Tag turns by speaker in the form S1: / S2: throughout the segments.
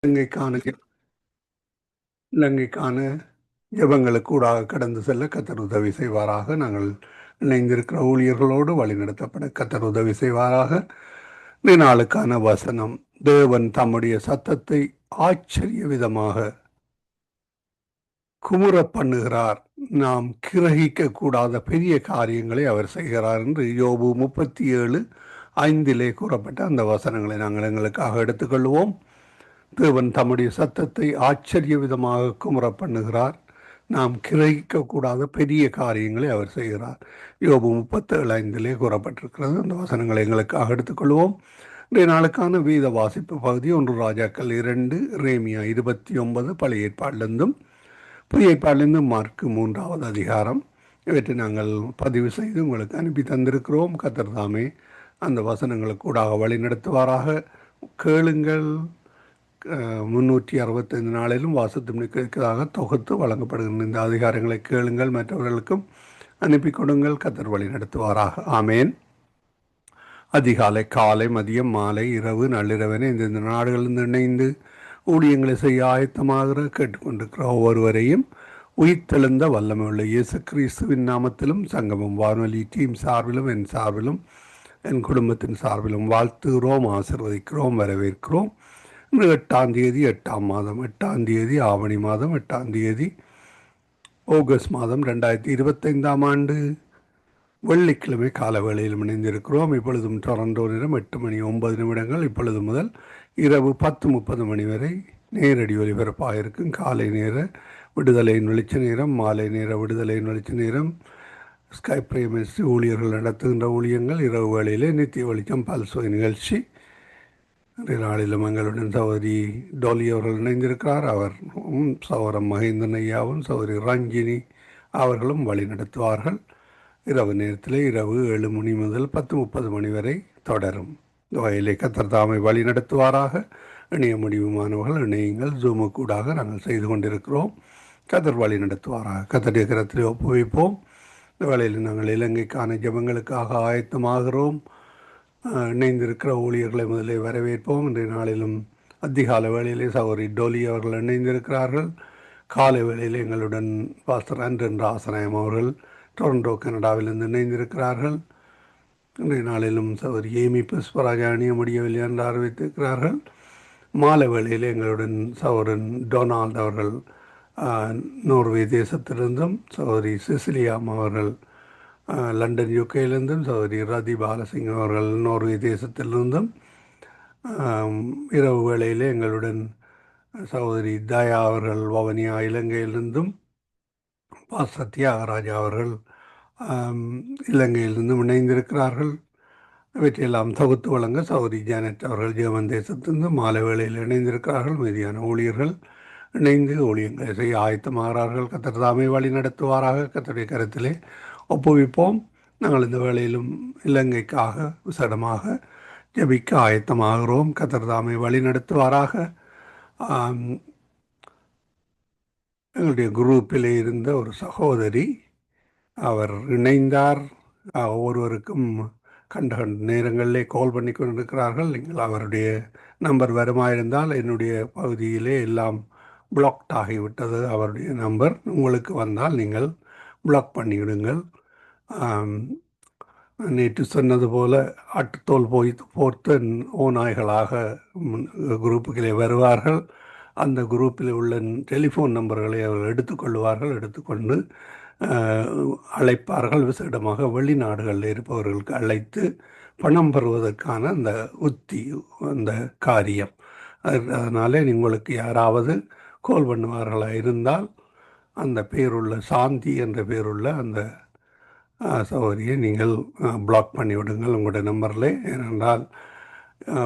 S1: இலங்கைக்கான இலங்கைக்கான ஜெபங்களுக்கூடாக கடந்து செல்ல கர்த்தர் உதவி செய்வாராக. நாங்கள் இணைந்திருக்கிற ஊழியர்களோடு வழிநடத்தப்பட கர்த்தர் உதவி செய்வாராக. இந்த நாளுக்கான வசனம்: தேவன் தம்முடைய சத்தத்தை ஆச்சரிய விதமாக குமுற பண்ணுகிறார், நாம் கிரகிக்க கூடாத பெரிய காரியங்களை அவர் செய்கிறார் என்று யோபு 37:5 கூறப்பட்ட அந்த வசனங்களை நாங்கள் எங்களுக்காக எடுத்துக்கொள்வோம். தேவன் தம்முடைய சத்தத்தை ஆச்சரிய விதமாக குமுற பண்ணுகிறார், நாம் கிரகிக்கக்கூடாத பெரிய காரியங்களை அவர் செய்கிறார். யோபு 37:5 கூறப்பட்டிருக்கிறது. அந்த வசனங்களை எங்களுக்காக எடுத்துக்கொள்வோம். இன்றைய நாளுக்கான வீத வாசிப்பு பகுதி 1 ராஜாக்கள் 2, ரேமியா 29, பழைய ஏற்பாட்டிலிருந்தும் புதிய ஏற்பாட்டிலிருந்தும் மார்க்கு 3வது அதிகாரம். இவற்றை நாங்கள் பதிவு செய்து உங்களுக்கு அனுப்பி தந்திருக்கிறோம். கர்த்தர் தாமே அந்த வசனங்களுக்கு கூடாக வழி நடத்துவாராக. கேளுங்கள். 365 நாளிலும் வாசித்து முடிக்கிறதாக தொகுத்து வழங்கப்படுகின்ற இந்த அதிகாரங்களை கேளுங்கள், மற்றவர்களுக்கும் அனுப்பி கொடுங்கள். கர்த்தர் வழி நடத்துவாராக. ஆமேன். அதிகாலை, காலை, மதியம், மாலை, இரவு, நள்ளிரவென இந்த நாடுகளிலிருந்து இணைந்து ஊழியங்களை செய்ய ஆயத்தமாகிற கேட்டுக்கொண்டிருக்கிற ஒவ்வொருவரையும் உயிர்த்தெழுந்த வல்லமை உள்ள இயேசு கிறிஸ்துவின் நாமத்திலும் சங்கமம் வானொலி டீம் சார்பிலும் என் சார்பிலும் என் குடும்பத்தின் சார்பிலும் வாழ்த்துகிறோம், ஆசீர்வதிக்கிறோம், வரவேற்கிறோம். இன்று 8ஆம் தேதி 8ஆம் மாதம், 8ஆம் தேதி ஆவணி மாதம், 8ஆம் தேதி ஆகஸ்ட் மாதம் 2025ஆம் ஆண்டு வெள்ளிக்கிழமை கால வேளையில் இணைந்திருக்கிறோம். இப்பொழுதும் டொரண்டோ நேரம் 8:09. இப்பொழுது முதல் இரவு 10:30 வரை நேரடி ஒலிபரப்பாக இருக்கும். காலை நேர விடுதலையின் வெளிச்ச நேரம், மாலை நேர விடுதலையின் வெளிச்ச நேரம், ஸ்கை பிரேமிஸ்ட்ரி ஊழியர்கள் நடத்துகின்ற ஊழியங்கள், இரவு வேளையிலே நித்திய வெளிச்சம் பல்சுவை நிகழ்ச்சி. இன்றைய நாளிலும் எங்களுடன் சகோதரி டோலி அவர்கள் இணைந்திருக்கிறார். அவர் சகோதரம் மகேந்திரன் ஐயாவும் சகோதரி ரஞ்சினி அவர்களும் வழி நடத்துவார்கள். இரவு நேரத்தில் இரவு 7 மணி முதல் 10:30 வரை தொடரும். வயலை கர்த்தர் தாமை வழி நடத்துவாராக. இணைய முடிவுமானவர்கள் இணையங்கள் ஜூமுக்கூடாக நாங்கள் செய்து கொண்டிருக்கிறோம். கர்த்தர் வழி நடத்துவாராக. கர்த்தருடைய கரத்திலே ஒப்புவிப்போம். இந்த வேளையில் நாங்கள் இலங்கைக்கான ஜெபங்களுக்காக ஆயத்தமாகிறோம். இணைந்திருக்கிற ஊழியர்களை முதலே வரவேற்போம். இன்றைய நாளிலும் அதிகால வேளையிலே சகோதரி டோலி அவர்கள் இணைந்திருக்கிறார்கள். காலை வேளையில் எங்களுடன் பாஸ்டர் அன்றன் ஆசனாயம் அவர்கள் டொரண்டோ கனடாவிலிருந்து இணைந்திருக்கிறார்கள். இன்றைய நாளிலும் சகோதரி ஏமி புஷ்பராஜா அணிய முடியவில்லை என்று அறிவித்திருக்கிறார்கள். மாலை வேளையில் எங்களுடன் சகோதரன் டொனால்ட் அவர்கள் நோர்வே தேசத்திலிருந்தும், சகோதரி சிசிலியாம் அவர்கள் லண்டன் யூகேயிலிருந்தும், சகோதரி ரதி பாலசிங் அவர்கள் நோர்வே தேசத்திலிருந்தும், இரவு வேளையிலே எங்களுடன் சகோதரி தயா அவர்கள் வவனியா இலங்கையிலிருந்தும், பாஸ்டர் தியாகராஜா அவர்கள் இலங்கையிலிருந்தும் இணைந்திருக்கிறார்கள். இவற்றையெல்லாம் தொகுத்து வழங்க சகோதரி ஜானட் அவர்கள் ஜெர்மன் தேசத்திலிருந்து மாலை வேளையில் இணைந்திருக்கிறார்கள். மீதியான ஊழியர்கள் இணைந்து ஊழியங்களை செய்ய ஆயத்தமாகிறார்கள். கர்த்தர் தாமே வழி நடத்துவாராக. கர்த்தருடைய கருத்திலே ஒப்புவிப்போம். நாங்கள் இந்த வேளையிலும் இலங்கைக்காக விசேடமாக ஜெபிக்க ஆயத்தமாகிறோம். கர்த்தர் தாமே வழி நடத்துவாராக. எங்களுடைய குரூப்பிலே இருந்த ஒரு சகோதரி அவர் இணைந்தார். ஒவ்வொருவருக்கும் கண்ட நேரங்களிலே கால் பண்ணி கொண்டிருக்கிறார்கள். நீங்கள் அவருடைய நம்பர் வருமாயிருந்தால், என்னுடைய பகுதியிலே எல்லாம் பிளாக்ட் ஆகிவிட்டது. அவருடைய நம்பர் உங்களுக்கு வந்தால் நீங்கள் பிளாக் பண்ணிவிடுங்கள். நேற்று சொன்னது போல அட்டுத்தோல் போர்த்த ஓநாய்களாக குரூப்புகளே வருவார்கள். அந்த குரூப்பில் உள்ள டெலிஃபோன் நம்பர்களை அவர்கள் எடுத்துக்கொள்வார்கள். எடுத்துக்கொண்டு அழைப்பார்கள். விசேடமாக வெளிநாடுகளில் இருப்பவர்களுக்கு அழைத்து பணம் பெறுவதற்கான அந்த உத்தி, அந்த காரியம். அதனாலே உங்களுக்கு யாராவது கால் பண்ணுவார்களாக இருந்தால், அந்த பேருள்ள சாந்தி என்ற பேருள்ள அந்த சகோதரியை நீங்கள் பிளாக் பண்ணிவிடுங்கள் உங்களுடைய நம்பரில். ஏனென்றால்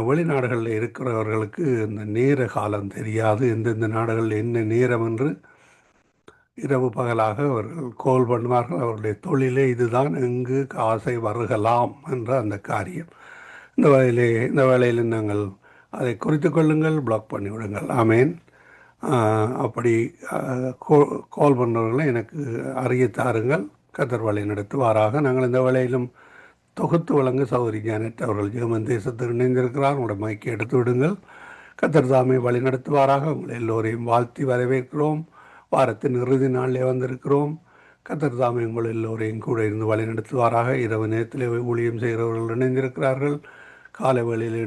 S1: வெளிநாடுகளில் இருக்கிறவர்களுக்கு இந்த நேர காலம் தெரியாது. எந்தெந்த நாடுகளில் என்ன நேரம் என்று இரவு பகலாக அவர்கள் கால் பண்ணுவார்கள். அவருடைய தொழிலே இதுதான், எங்கு காசை வருகலாம் என்ற அந்த காரியம். இந்த வேளையில் நாங்கள் அதை குறித்து கொள்ளுங்கள், பிளாக் பண்ணிவிடுங்கள். ஆமேன். அப்படி கால் பண்ணுறவர்களை எனக்கு அறிய தாருங்கள். கர்த்தர் வழி நடத்துவாராக. நாங்கள் இந்த வேளையிலும் தொகுத்து வழங்க சகோதரி ஜானட் அவர்கள் ஜெர்மன் தேசத்தில் இணைந்திருக்கிறார். உங்களோட மைக்கை எடுத்து விடுங்கள். கர்த்தர் தாமே வழி நடத்துவாராக. உங்களை எல்லோரையும் வாழ்த்தி வரவேற்கிறோம். வாரத்தின் இறுதி நாளிலே வந்திருக்கிறோம். கர்த்தர் தாமே உங்கள் எல்லோரையும் கூட இருந்து வழி நடத்துவாராக. இரவு நேரத்தில் ஊழியம் செய்கிறவர்கள் இணைந்திருக்கிறார்கள். காலை வேளையில்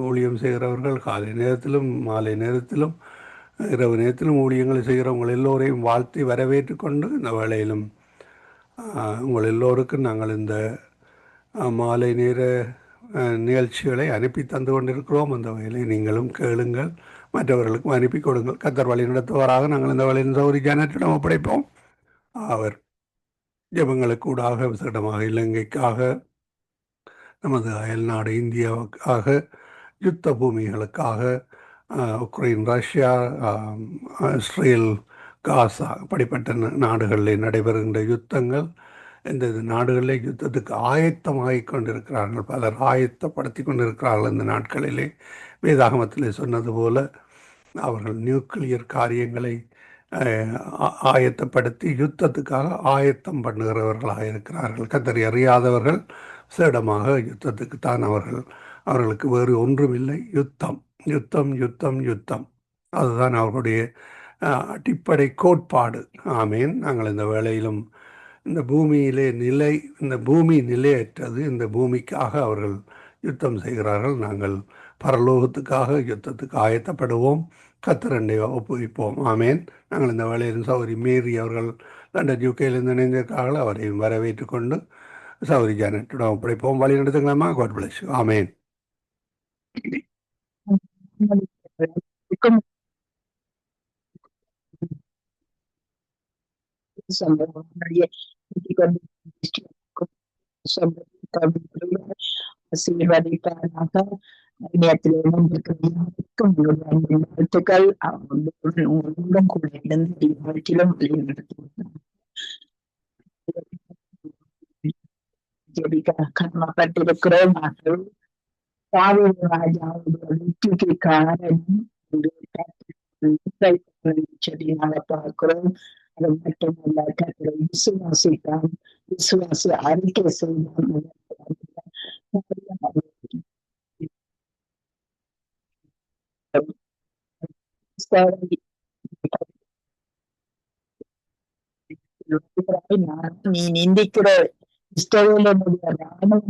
S1: ஊழியம் செய்கிறவர்கள் காலை நேரத்திலும் மாலை நேரத்திலும் இரவு நேரத்திலும் ஊழியங்களை செய்கிறவங்கள் எல்லோரையும் வாழ்த்தி வரவேற்று கொண்டு இந்த வேளையிலும் உங்கள் எல்லோருக்கும் நாங்கள் இந்த மாலை நேர நிகழ்ச்சிகளை அனுப்பி தந்து கொண்டிருக்கிறோம். அந்த வகையில் நீங்களும் கேளுங்கள், மற்றவர்களுக்கும் அனுப்பி கொடுங்கள். கர்த்தர் வழி நடத்துவராக. நாங்கள் இந்த வழியின் சௌரி ஜானத்திடம் ஒப்படைப்போம். அவர் ஜெபங்களுக்கு கூடாக விசேடமாக இலங்கைக்காக, நமது அயல்நாடு இந்தியாவுக்காக, யுத்த பூமிகளுக்காக, உக்ரைன், ரஷ்யா, இஸ்ரேல், காசா இப்படிப்பட்ட நாடுகளில் நடைபெறுகின்ற யுத்தங்கள், இந்த நாடுகளிலே யுத்தத்துக்கு ஆயத்தமாகிக் கொண்டிருக்கிறார்கள். பலர் ஆயத்தப்படுத்தி கொண்டிருக்கிறார்கள். இந்த நாட்களிலே வேதாகமத்திலே சொன்னது போல அவர்கள் நியூக்ளியர் காரியங்களை ஆயத்தப்படுத்தி யுத்தத்துக்காக ஆயத்தம் பண்ணுகிறவர்களாக இருக்கிறார்கள். கத்தரி அறியாதவர்கள் சேடமாக யுத்தத்துக்குத்தான் அவர்களுக்கு வேறு ஒன்றும் இல்லை. யுத்தம் யுத்தம் யுத்தம் யுத்தம், அதுதான் அவர்களுடைய அடிப்படை கோட்பாடு. ஆமேன். நாங்கள் இந்த வேளையிலும் இந்த பூமியிலே இந்த பூமி நிலையற்றது. இந்த பூமிக்காக அவர்கள் யுத்தம் செய்கிறார்கள். நாங்கள் பரலோகத்துக்காக யுத்தத்துக்கு ஆயத்தப்படுவோம். கத்தரண்டை ஒப்புவிப்போம். ஆமேன். நாங்கள் இந்த வேளையிலும் சௌரி மேரி அவர்கள் லண்டன் யூகேயிலிருந்து இணைந்திருக்கிறார்கள். அவரையும் வரவேற்று கொண்டு சௌரி ஜானட்டுடன் ஒப்படைப்போம். வழி நடத்துங்களாமா. God plus. ஆமேன்.
S2: ஆசீர்வதிப்பாராக. நேரத்தில் இணைந்திருக்கும் வாழ்த்துக்கள். உங்களுடன் கூட இருந்து நிகழ்ச்சியிலும் கடமைப்பட்டிருக்கிறோம். ராஜாவுடைய காரணம் பார்க்கிறோம். அது மட்டுமல்ல, கர்த்தரை விசுவாசித்தான், விசுவாசி அறிக்கை செய்தான். நீ நிந்திக்கிற இஸ்ரவேலினுடைய ராணுவம்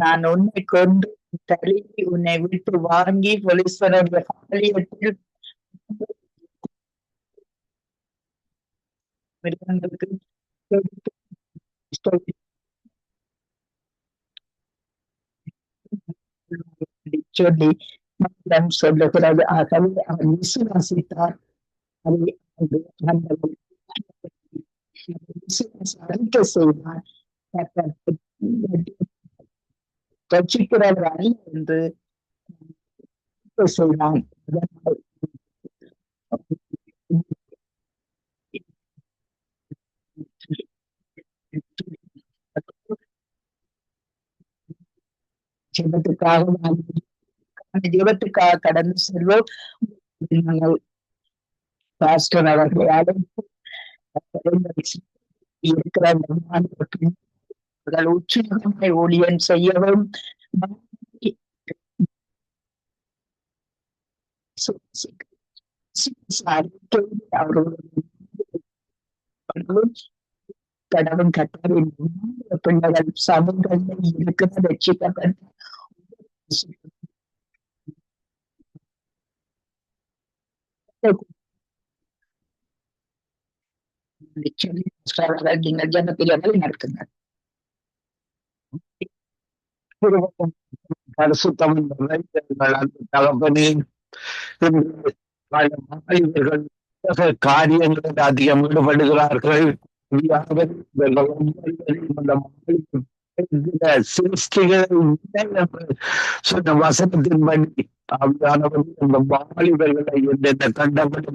S2: நான் உன்னை கொண்டு தழுவி உன்னை விட்டு வாங்கி பொலிஸ்வனுடைய பாலியத்தில் சொல்லி சொல்லுகிறது. ஆகவே அவன் விசுவாசித்தார். அறிக்கை செய்வார். ரட்சிக்கிறவர் அல்ல என்று செய்தான். ஜெபத்துக்காக கடந்து செல்வோம். நாங்கள் பாஸ்டர் அவர்களால் இருக்கிற உற்சாகமாய் ஊழியம் செய்யவும் கடவுள் கட்டவின் பிள்ளைகள் சமூகங்கள் இருக்கிற ரட்சிக்கப்பட்ட நீங்கள் ஜனப்பிரியாமல் நடக்குங்க.
S3: பரிசுத்தம் தகப்பனே, காரியங்களில் அதிகம் ஈடுபடுகிறார்கள். சொன்ன வசனத்தின்படி ஆவியானவர் அந்த வாலிபர்களை என்னென்ன கண்டபடி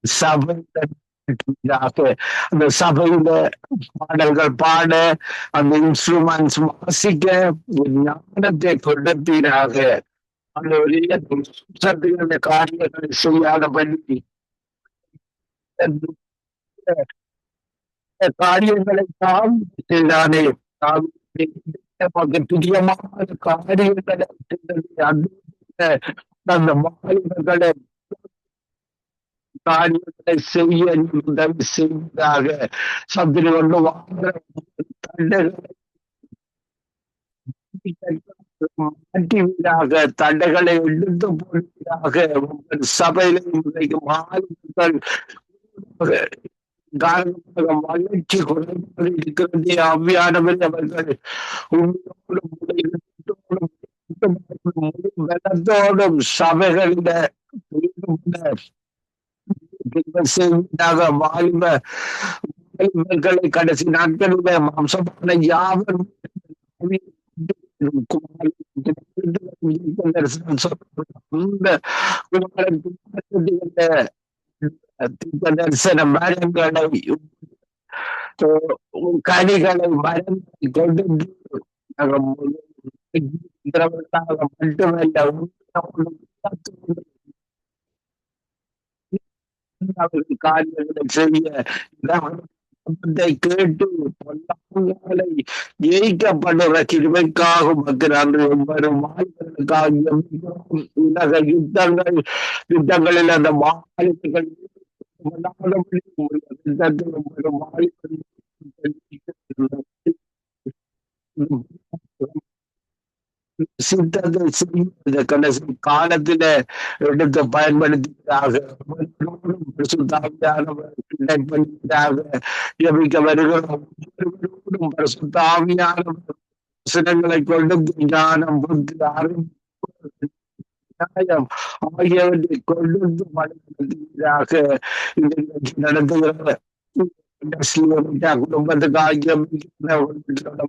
S3: சபை அந்த சபையில பாடல்கள் பாட, அந்த இன்ஸ்ட்ருமெண்ட்ஸ் வாசிக்க ஞானத்தை கொடுப்பீராக. அந்த காரியங்களை செய்யாதபடி காரியங்களை தாம் செய்தானே, நமக்கு பிரியமான காரியங்களை அந்த மாணவர்களை காரியங்களை செய்ய உதவி செய்வதாக. சந்திரி கொண்டு வாங்குற மாற்றுவீராக, தடைகளை எடுத்து போடுவீராக. உங்கள் சபையில இன்றைக்கு மாணவர்கள் காரணமாக வளர்ச்சி குறைந்து இருக்கிறது. அவ்வியானவர் அவர்கள் பலத்தோடும் சபைகளில வாலிபர்களை கடைசி நாட்களில மாம்சமான யாவரும் தரிசன மரங்களை கனிகளை மரங்களை கொண்டு மட்டுமல்ல அவர்கள் காரியங்களை செய்ய கேட்டு பொல்லாங்களை ஜெயிக்கப்படுற கிருமைக்காக மக்கள் வரும் மாநிலங்களுக்காக உலக யுத்தங்களில் அந்த மாநிலங்கள் சித்தத்தை செய்ய கடைசி காலத்தில எடுத்து பயன்படுத்துவதாக ஜபிக்க வருகிறோம். பரிசுத்தாவியான வசனங்களை கொண்டு ஞானம், புத்தி, நியாயம் ஆகியவற்றை கொண்டு பயன்படுத்துவதாக நடத்துகிற குடும்பத்துக்காக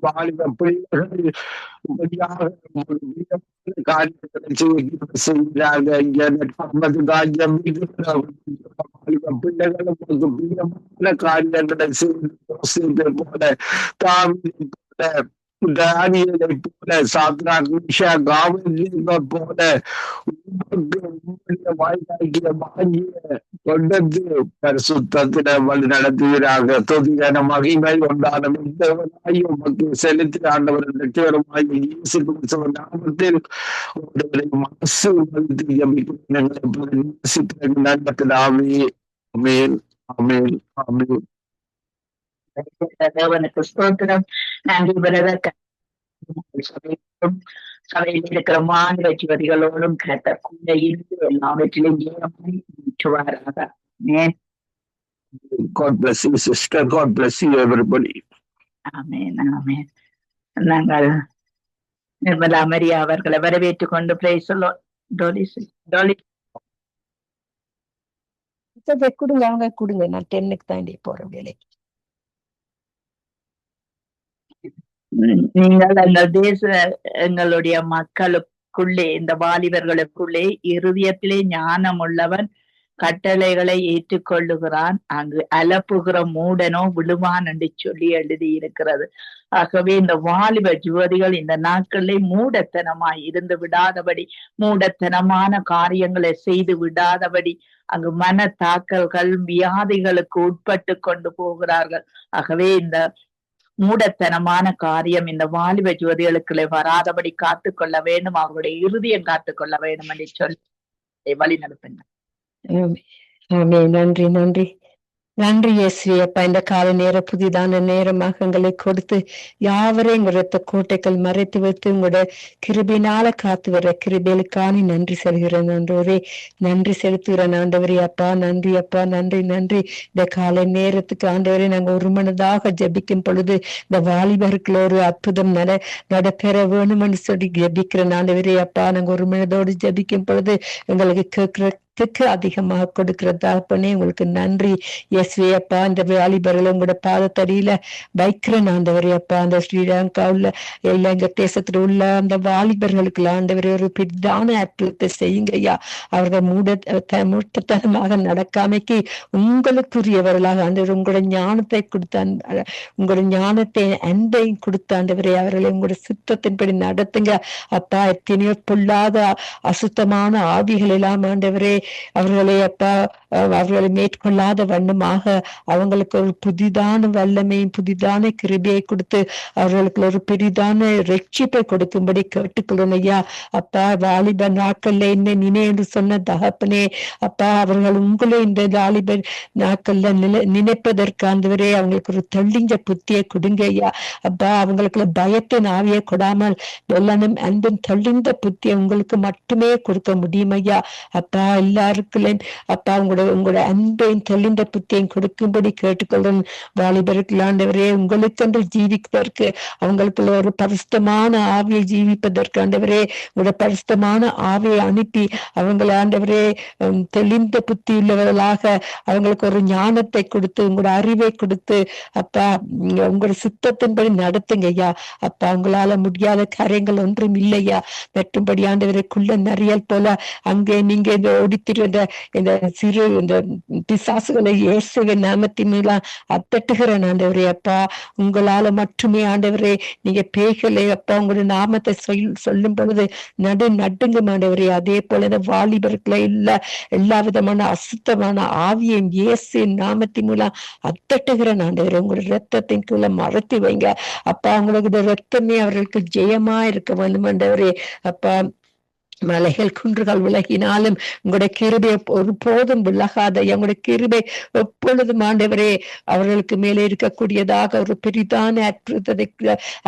S3: வாலிப பிள்ளைகள் காரியங்களை செய்கிறார்கள். பிள்ளைகளும் காரியங்களை செய்து போல தாவிதை தானியலை போல சாத்ராக், மீஷாக், ஆபேத்நேகோ போல வாய்க்காக்கிய வாங்கிய கொண்டது பரிசுத்தத்தின வழி நடத்துகிறார்கள். தொதியான மகிமை உண்டான தேவனாயும் மக்கள் செலுத்தி ஆண்டவர் லட்சியமாகி இயேசு கிறிஸ்துவின் நாமத்தில் மனசு நல்லதாவே. ஆமென், ஆமென், ஆமென்.
S2: தேவனுக்கு ஸ்தோத்திரம். நன்றி பிரதர். சபையில் இருக்கிற மாநில ஜீவதிகளோடும் கூட இருந்து எல்லாவற்றிலும் ஏற்றுவாராக.
S3: God bless you, sister. God bless you, everybody.
S2: ஆமென், ஆமென். நாங்கள் நிர்மலா மரியா அவர்களை வரவேற்றுக் கொண்டு பிரைஸ்
S4: கொடுங்க, அவங்க கொடுங்க. நான் 10க்கு தாண்டி போறேன் வேலைக்கு.
S2: நீங்கள் அந்த எங்களுடைய மக்களுக்குள்ளே, இந்த வாலிபர்களுக்குள்ளே இருதயத்திலே ஞானம் உள்ளவன் கட்டளைகளை ஏற்றுக்கொள்ளுகிறான், அங்கு அலப்புகிற மூடனோ விழுவான் என்று சொல்லி எழுதி இருக்கிறது. ஆகவே இந்த வாலிப யுவதிகள் இந்த நாட்களிலே மூடத்தனமாய் இருந்து விடாதபடி, மூடத்தனமான காரியங்களை செய்து விடாதபடி, அங்கு மன தாக்கல்கள், வியாதிகளுக்கு உட்பட்டு கொண்டு போகிறார்கள். ஆகவே இந்த மூடத்தனமான காரியம் இந்த வாலிப ஜோதிகளுக்குள்ளே வராதபடி காத்துக்கொள்ள வேண்டும், அவருடைய இருதயம் காத்துக்கொள்ள வேண்டும் என்று சொல்லி வழி நடத்துங்க.
S4: நன்றி, நன்றி, நன்றி இயேசுவே. அப்பா, இந்த கால நேர புதிதான நேரமாக எங்களை கொடுத்து யாவரையும் உங்க ரத்த கோட்டைகள் மறைத்து வைத்து உங்களோட கிருபினால காத்து வர கிருபேலுக்கான நன்றி செலுகிறேன். ஆண்டவரே, நன்றி செலுத்துகிறேன் ஆண்டவரே. அப்பா நன்றி, அப்பா நன்றி, நன்றி. இந்த காலை நேரத்துக்கு ஆண்டவரே நாங்க ஒரு மனதாக ஜபிக்கும் பொழுது இந்த வாலிபருக்குள்ள ஒரு அற்புதம் நடப்பெற வேணும்னு சொல்லி ஜபிக்கிறேன் ஆண்டவரே. அப்பா, நாங்க ஒரு மனதோடு ஜபிக்கும் பொழுது எங்களுக்கு 10க்கு அதிகமாக கொடுக்கிற தகப்பனே உங்களுக்கு நன்றி. இயேசுவே அப்பா, இந்த வாலிபர்கள் உங்களோட பாதத்தடியில வைக்கிறேன் ஆண்டவரே அப்பா. அந்த ஸ்ரீலங்காவுல எல்லா எங்க தேசத்துல உள்ள அந்த வாலிபர்களுக்கு ஆண்டவரே ஒரு பெரிதான அற்புதத்தை செய்யுங்க ஐயா. அவர்கள் மூட்டத்தனமாக நடக்காமைக்கு உங்களுக்குரியவர்களாக ஆண்டவர் உங்களோட ஞானத்தை கொடுத்த உங்களோட ஞானத்தை அன்பையும் கொடுத்த ஆண்டவரே அவர்களை உங்களோட சுத்தத்தின்படி நடத்துங்க அப்பா. எத்தனையோ பொல்லாத அசுத்தமான ஆவிகள் எல்லாம் ஆண்டவரே அவர்களை அப்பா அவர்களை மேற்கொள்ளாத வண்ணமாக அவங்களுக்கு ஒரு புதிதான வல்லமையும் புதிதான கிருபையை கொடுத்து அவர்களுக்கு ஒரு பெரிதான ரட்சிப்பை கொடுக்கும்படி கேட்டுக்கொள்ளணும் ஐயா. அப்பா, வாலிப நாட்கள்ல என்ன நினை என்று சொன்ன தகப்பனே அப்பா, அவர்கள் உங்களை இந்த வாலிப நாட்கள்ல நினைப்பதற்கு ஆண்டவரே அவங்களுக்கு ஒரு தெளிஞ்ச புத்தியை கொடுங்க ஐயா. அப்பா, அவங்களுக்கு பயத்தின் ஆவியை கொடாமல் வெள்ளனும் அன்பும் தெளிந்த புத்தியை உங்களுக்கு மட்டுமே கொடுக்க முடியும் ஐயா. அப்பா, எல்லாருக்கும் அப்பா உங்களோட அன்பையும் தெளிந்த புத்தியையும் கொடுக்கும்படி கேட்டுக்கொள்ளும். வாலிபர்கள் ஆண்டவரே உங்களுக்கென்று ஜீவிப்பதற்கு அவங்களுக்குள்ள ஒரு பரிசுத்தமான ஆவியை ஜீவிப்பதற்கு ஆண்டவரே உங்களோட பரிசுத்தமான ஆவியை அனுப்பி அவங்களை ஆண்டவரே தெளிந்த புத்தி உள்ளவர்களாக அவங்களுக்கு ஒரு ஞானத்தை கொடுத்து உங்களோட அறிவை கொடுத்து அப்பா உங்களோட சித்தத்தின்படி நடத்துங்க ஐயா. அப்பா, உங்களால முடியாத காரியங்கள் ஒன்றும் இல்லையா. மற்றும்படி ஆண்டவரைக்குள்ள நரியல் போல அங்கே நீங்க இந்த ஓடித்திருந்த இந்த சிறு இந்த பிசாசுகளை இயேசுவின் நாமத்தின் மூலம் அத்தட்டுகிறேன் ஆண்டவரே அப்பா. உங்களால மட்டுமே ஆண்டவரே நீங்க பேய்களை அப்பா உங்களுடைய நாமத்தை சொல்லும் பொழுது நடுங்க ஆண்டவரே. அதே போல இந்த வாலிபர்களை எல்லா விதமான அசுத்தமான ஆவியும் இயேசுவின் நாமத்தின் மூலம் அத்தட்டுகிறேன் ஆண்டவரே. உங்களுடைய ரத்தத்தின் கீழே மறைத்து வைங்க அப்பா. உங்களுடைய ரத்தமே அவர்களுக்கு ஜெயமா இருக்க வேண்டும் ஆண்டவரே அப்பா. மலைகள் குன்றுகள் விலகினாலும் உங்களுடைய கிருபை ஒரு போதும் விலகாத உங்களுடைய கிருபை எப்பொழுதும் ஆண்டவரே அவர்களுக்கு மேலே இருக்கக்கூடியதாக ஒரு பெரிதான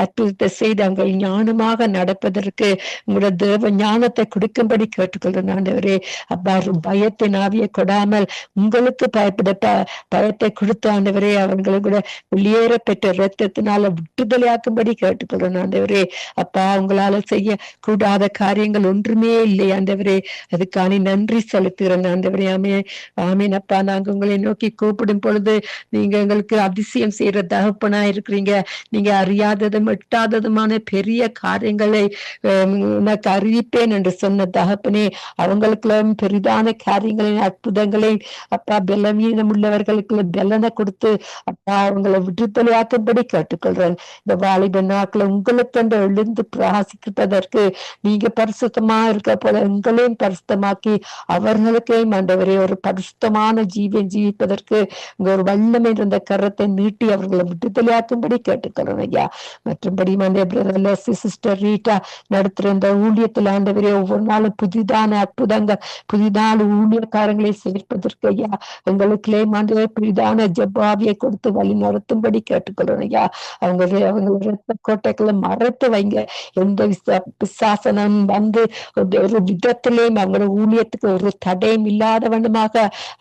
S4: அற்புதத்தை செய்து அவங்க ஞானமாக நடப்பதற்கு உங்களுடைய தேவ ஞானத்தை கொடுக்கும்படி கேட்டுக்கொள்றேன் ஆண்டவரே. அப்பா, பயத்தின் ஆவியை கொடாமல் உங்களுக்கு பயத்தை கொடுத்த ஆண்டவரே அவங்களை கூட வெளியேற பெற்ற ரத்தத்தினால விட்டுதலையாக்கும்படி கேட்டுக்கொள்றேன் ஆண்டவரே. அப்பா, உங்களால செய்ய கூடாத காரியங்கள் ஒன்று இல்லை ஆண்டவரே. அதுக்கான நன்றி செலுத்துகிறேன் ஆண்டவரே. ஆமீன் அப்பா. நாங்க உங்களை நோக்கி கூப்பிடும் பொழுது நீங்க எங்களுக்கு அதிசயம் செய்யற தகப்பனா இருக்கிறீங்க. நீங்க அறியாததும் எட்டாததுமான பெரிய காரியங்களை உனக்கு அறிவிப்பேன் என்று சொன்ன தகப்பனே அவங்களுக்குள்ள பெரிதான காரியங்களின் அற்புதங்களை அப்பா பலவீனம் உள்ளவர்களுக்கு பலனை கொடுத்து அப்பா அவங்களை விடுதலையாக்கும்படி கேட்டுக்கொள்றேன். இந்த வாலிப நாட்களை உங்களுக்கு எழுந்து பிரகாசிப்பதற்கு நீங்க பரிசுத்தமா இருக்க போல எங்களையும் பரிசுத்தமாக்கி அவர்களுக்கையும் ஆண்டவரே ஒரு பரிசுத்தமான ஜீவிப்பதற்கு ஒரு வல்லமை இருந்த கரத்தை நீட்டி அவர்களை விடுதலையாக்கும்படி கேட்டுக்கொள்ளணும் ஐயா. மற்றபடி சிஸ்டர் ரீட்டா நடத்துற இந்த ஊழியத்தில் ஆண்டவரே ஒவ்வொரு நாளும் புதிதான அற்புதங்கள் புதிதான ஊழியக்காரங்களை சேர்ப்பதற்கு ஐயா எங்களுக்குள்ளே ஆண்டவரே புதிதான ஜெபாவியை கொடுத்து வழி நடத்தும்படி கேட்டுக்கொள்ளணும் ஐயா. அவங்க ரத்த கோட்டைகளை மறைத்து வைங்க. எந்த பிசாசனம் வந்து ஒரு விதத்திலேயும் அவங்களோட ஊழியத்துக்கு ஒரு தடையும் இல்லாத வண்ணமாக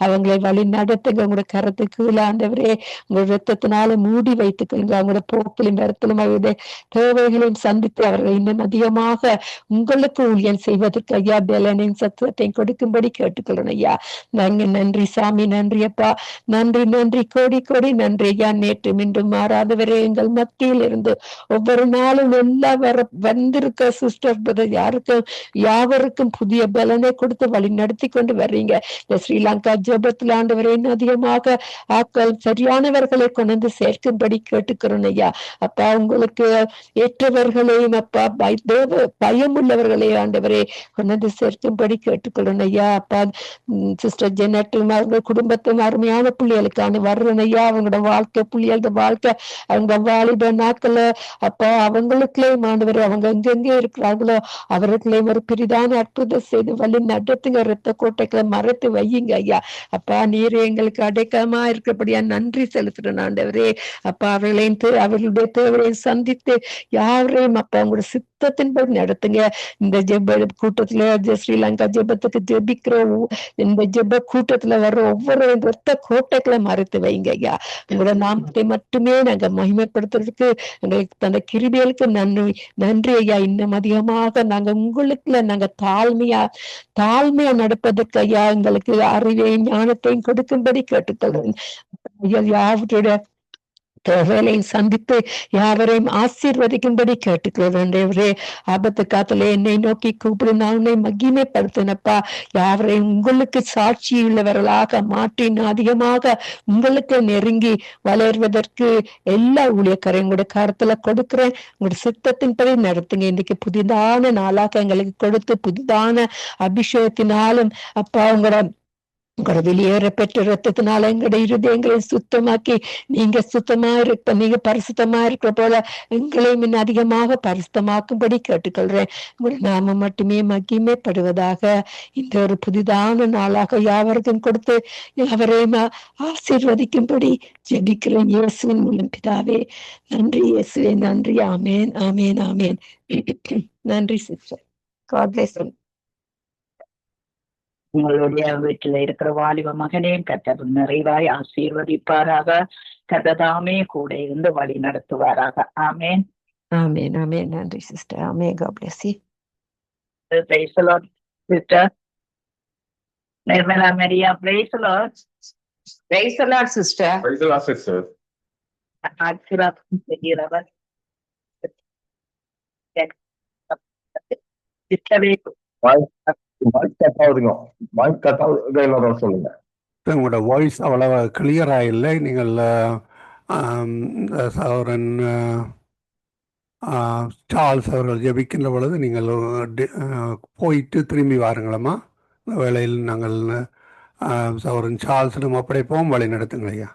S4: அவங்களை வழி நடத்துங்க. உங்களோட கரத்துக்கு ஆண்டவரே உங்களோட ரத்தத்தினால மூடி வைத்துக்கொள்ளுங்க. அவங்களோட போக்கிலும் வரத்திலும் அவருடைய தேவைகளையும் சந்தித்து அவர்கள் இன்னும் அதிகமாக உங்களுக்கு ஊழியம் செய்வதற்கு ஐயா பலனையும் சத்துவத்தையும் கொடுக்கும்படி கேட்டுக்கொள்ளணும் ஐயா. நாங்க நன்றி சாமி, நன்றி அப்பா, நன்றி நன்றி கோடி கோடி நன்றி ஐயா. நேற்று மீண்டும் மாறாதவரே எங்கள் மத்தியில் இருந்து ஒவ்வொரு நாளும் எல்லா வந்திருக்க சிஸ்டர் யாவருக்கும் புதிய பலனை கொடுத்து வழி நடத்தி கொண்டு வர்றீங்க. இந்த ஸ்ரீலங்கா ஜெபத்தில் ஆண்டவரே அதிகமாக ஆக்கள் சரியானவர்களை கொண்டு சேர்க்கும்படி கேட்டுக்கிறோம் ஐயா. அப்பா, உங்களுக்கு ஏற்றவர்களையும் அப்பா பயம் உள்ளவர்களை ஆண்டவரே கொண்டு சேர்க்கும்படி கேட்டுக்கொள்ளணும் ஐயா. அப்பா, சிஸ்டர் ஜெனட்டும் அவங்க குடும்பத்தும் அருமையான பிள்ளைகளுக்கான வர்றேன் ஐயா. அவங்களோட வாழ்க்கை பிள்ளைகளோட வாழ்க்கை அவங்க வாலிப நாட்கள அப்பா அவங்களுக்குள்ளேயும் ஆண்டவரே அவங்க எங்கெங்கே இருக்கிறார்களோ அவர்களையும் ஒரு பெரிதான அற்புதம் செய்து வழி நடத்துங்க. ரத்த கோட்டைகளை மறைத்து வையுங்க ஐயா. அப்பா, நீர் எங்களுக்கு அடைக்கலமா இருக்கிறபடியா நன்றி செலுத்துறேன் ஆண்டவரே. அப்பா, அவர்களுடைய தேவையை சந்தித்து யாரையும் அப்பா உங்களோட சித்தத்தின்படி நடத்துங்க. இந்த ஜெப கூட்டத்துல ஸ்ரீலங்கா ஜெபத்துக்கு ஜெபிக்கிறோம். இந்த ஜெப கூட்டத்துல வர்ற ஒவ்வொரு ரத்த கோட்டைகளை மறைத்து வைங்க ஐயா. உங்களோட நாமத்தை மட்டுமே நாங்க மகிமைப்படுத்துறதுக்கு எங்களுக்கு அந்த கிருபைகளுக்கு நன்றி ஐயா. இன்னும் அதிகமாக நாங்க உங்களுக்குள்ள நாங்க தாழ்மையா நடப்பதற்கு ஐயா எங்களுக்கு அறிவையும் ஞானத்தையும் கொடுக்கும்படி கேட்டுக்கொள்கிறேன். யாவருடைய வேலையை சந்தித்து யாவரையும் ஆசீர்வதிக்கும்படி கேட்டுக்கிறேன். ஆபத்து காத்துல என்னை நோக்கி கூப்பிடு, நான் உன்னை மகிமைப்படுத்தினப்பா. யாவரையும் உங்களுக்கு சாட்சி உள்ளவர்களாக மாற்றி அதிகமாக உங்களுக்கு நெருங்கி வளர்வதற்கு எல்லா ஊழியக்காரையும் கூட கருத்துல கொடுக்கிறேன். உங்களோட சித்தத்தின்படி நடத்துங்க. இன்னைக்கு புதிதான நாளாக எங்களுக்கு கொடுத்து புதிதான அபிஷேகத்தினாலும் அப்பா உங்களோட வெளியேற பெற்ற ரத்தத்தினால எங்களுடைய இருதயங்களை சுத்தமாக்கி நீங்க நீங்க பரிசுத்தமா இருக்கிற போல எங்களையும் இன்னும் அதிகமாக பரிசுத்தமாக்கும்படி கேட்டுக்கொள்றேன். உங்களுடைய நாமம் மட்டுமே மகிமைப்படுவதாக. இந்த ஒரு புதிதான நாளாக யாவருக்கும் கொடுத்து யாவரையும் ஆசீர்வதிக்கும்படி ஜெபிக்கிறேன் இயேசுவின் மூலம் பிதாவே. நன்றி இயேசுவே, நன்றி. ஆமேன், ஆமேன், ஆமேன். நன்றி சிஸ்டர். God bless you.
S2: உங்களுடைய வீட்டில் இருக்கிற வாலிப மகனையும் கர்த்தர் நிறைவாய் ஆசீர்வதிப்பாராக. கர்த்ததாமே கூட இருந்து வழி நடத்துவாராக. ஆமேன்,
S4: ஆமேன், ஆமேன். நன்றி சிஸ்டர். ஆமே. God bless you.
S2: Praise the Lord, sister Nirmala Maria. Praise the Lord.
S5: Praise the Lord, sister.
S3: Praise the Lord, sister.
S2: ஆசீர்வாதம் செய்கிறவர்
S3: சொல்லுங்க.
S1: உங்களோட வாய்ஸ் அவ்வளவு கிளியரா இல்லை. நீங்கள் சகோதரன் சார்ல்ஸ் அவர்கள் ஜெபிக்கின்ற பொழுது நீங்கள் போயிட்டு திரும்பி வாருங்களம்மா. இந்த வேளையில் நாங்கள் சகோதரன் சார்ல்ஸிடம் ஒப்படைப்போம். வழி நடத்துங்க ஐயா.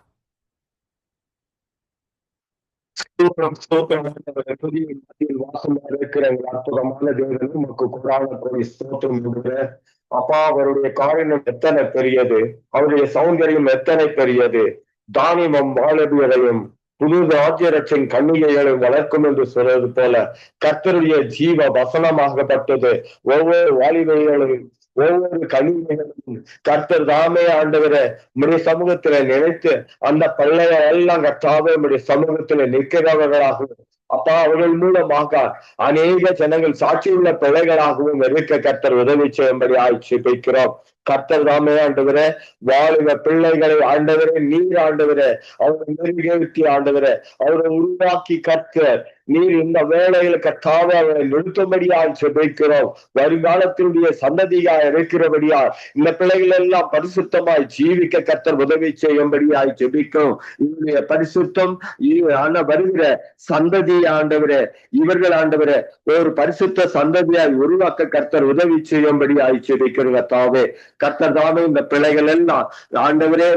S3: இருக்கிற அற்புதமான தேவன் உமக்கு கொடான போய் ஸ்தோத்திரம் கொடுக்கிறேன். அப்பா, அவருடைய காரணம் எத்தனை பெரியது, அவருடைய சௌந்தரியம் எத்தனை பெரியது. தானியமும் வாழவியலையும் புது ராஜ்யரட்சின் கன்னிகைகளையும் வளர்க்கும் என்று சொல்வது போல கர்த்தருடைய ஜீவ வசனமாகப்பட்டது ஒவ்வொரு வாலிபைகளையும் ஒவ்வொரு கனிமைகளும் கர்த்தர் தாமே ஆண்டவரை உடைய சமூகத்துல நினைத்து அந்த பள்ளைய எல்லாம் கர்த்தாவே உடைய சமூகத்துல நிற்கிறவர்களாகவும் அப்பா அவர்கள் மூலமாக அநேக ஜனங்கள் சாட்சியுள்ள பிள்ளைகளாகவும் இருக்க கர்த்தர் உதவி செய்யும்படி ஆட்சிப்பிக்கிறோம். கர்த்தர் தாமே ஆண்டவரே வாலிப பிள்ளைகளை ஆண்டவரே நீர் ஆண்டவரே அவரை நெருங்கி ஆண்டவரே அவரை உருவாக்கி கர்த்தர் நீர் இந்த வேளையில கர்த்தாவே அவரை நிறுத்தும்படியால் செபிக்கிறோம். வருங்காலத்தினுடைய சந்ததியா இருக்கிறபடியால் இந்த பிள்ளைகள் எல்லாம் பரிசுத்தமாய் ஜீவிக்க கர்த்தர் உதவி செய்யும்படியாய் செபிக்கிறோம். இவருடைய பரிசுத்தம் வருகிற சந்ததி ஆண்டவரே இவர்கள் ஆண்டவரே ஒரு பரிசுத்த சந்ததியாய் உருவாக்க கர்த்தர் உதவி செய்யும்படியாய் செபிக்கிறோம். கர்த்தாவே கர்த்தர் தாமே இந்த பிள்ளைகள் எல்லாம் ஆண்டவரே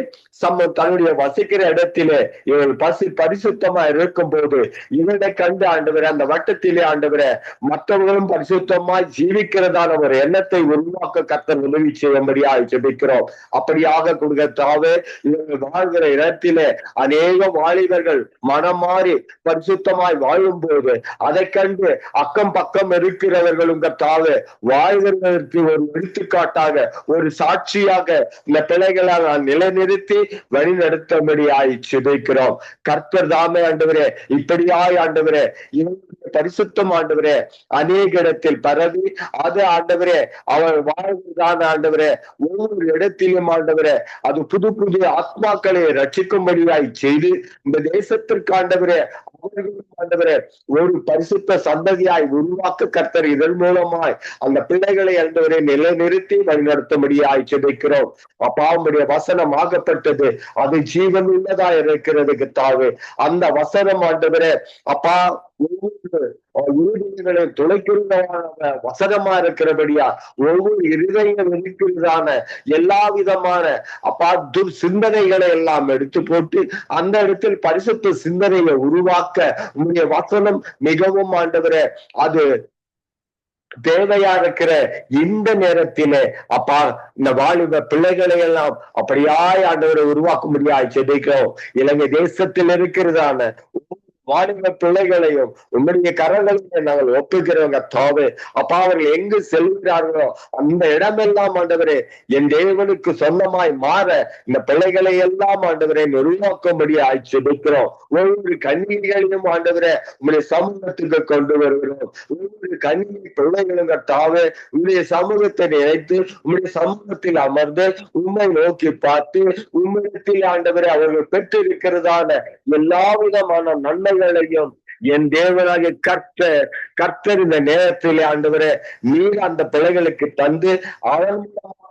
S3: தன்னுடைய வசிக்கிற இடத்திலே இவர்கள் பரிசுத்தமா இருக்கும் போது இவருடைய கண்டு ஆண்டவரே அந்த வட்டத்திலே ஆண்டவரே மற்றவர்களும் பரிசுத்தமாய் ஜீவிக்கிறதான ஒரு எண்ணத்தை உருவாக்க கர்த்தர் உதவி செய்யும்படியாய் ஜெபிக்கிறோம். அப்படியாக கொடுக்கத்தாவே இவர்கள் வாழ்கிற இடத்திலே அநேக வாலிபர்கள் மனம் மாறி பரிசுத்தமாய் வாழும் போது அதை கண்டு அக்கம் பக்கம் இருக்கிறவர்களும் கர்த்தாவே வாழ்கிறதற்கு ஒரு எடுத்துக்காட்டாக ஒரு சாட்சியாக இந்த பிள்ளைகளால் நான் நிலைநிறுத்தி வழி நடத்தும்படியாய் ஜெபிக்கிறோம். கர்த்தர் தாமே ஆண்டவரே இப்படியாய் ஆண்டவரே இவருடைய பரிசுத்தம் ஆண்டவரே அநேக இடத்தில் பரவி அது ஆண்டவரே அவர் வாழ்வதான ஆண்டவரே ஒவ்வொரு இடத்திலும் ஆண்டவரே அது புது புது ஆத்மாக்களை ரட்சிக்கும்படியாய் செய்து இந்த தேசத்திற்கு ஆண்டவரே அவர்களும் ஆண்டவரே ஒரு பரிசுத்த சந்ததியாய் உருவாக்க கர்த்தர் இதன் மூலமாய் அந்த பிள்ளைகளை ஆண்டவரை நிலைநிறுத்தி வழிநடத்தும்படியாய் ஜெபிக்கிறோம். அப்பாவுடைய வசனம் ஆகப்பட்டது அது ஜீவன் உள்ளதா இருக்கிறது கர்த்தாவே. அந்த வசனம் ஆண்டவரே அப்பா ஒவ்வொரு இருதயங்களை துளைக்கிறதான வசனமா இருக்கிறபடியா ஒவ்வொரு இருதயம் இருக்கிறதான எல்லா விதமான அப்பா சிந்தனைகளை எல்லாம் எடுத்து போட்டு அந்த இடத்தில் பரிசுத்த சிந்தனையை உருவாக்க உங்களுடைய வசனம் மிகவும் ஆண்டவரே அது தேவையா இருக்கிற இந்த நேரத்திலே அப்பா இந்த வாலிப பிள்ளைகளை எல்லாம் அப்படியாய் ஆண்டவரை உருவாக்க முடியாது ஜெபிக்கிறோம். இலங்கை தேசத்தில் இருக்கிறதான வாலிப பிள்ளைகளையும் உம்முடைய கரங்களிலே நாங்கள் ஒப்புக்கிறவங்க தாவே. அப்பா, அவர்கள் எங்கு செல்கிறார்களோ அந்த இடமெல்லாம் ஆண்டவரே என் தேவனுக்கு சொந்தமாய் மாற இந்த பிள்ளைகளை எல்லாம் ஆண்டவரே உருவாக்கும்படி ஆய்ச்சிருக்கிறோம். ஒவ்வொரு கண்ணீர்களையும் ஆண்டவரே உங்களுடைய சமூகத்துக்கு கொண்டு வருகிறோம். ஒவ்வொரு கண்ணீர் பிள்ளைகளும் கர்த்தாவே உங்களுடைய சமூகத்தை நினைத்து உங்களுடைய சமூகத்தில் அமர்ந்து உண்மை நோக்கி பார்த்து உண்மையத்தில் ஆண்டவரை அவர்கள் பெற்றிருக்கிறதான எல்லா விதமான நன்மைகளையும் என் தேவனாகிய கர்த்தர் இந்த நேரத்திலே ஆண்டவரே நீர் அந்த பிள்ளைகளுக்கு தந்து அவன்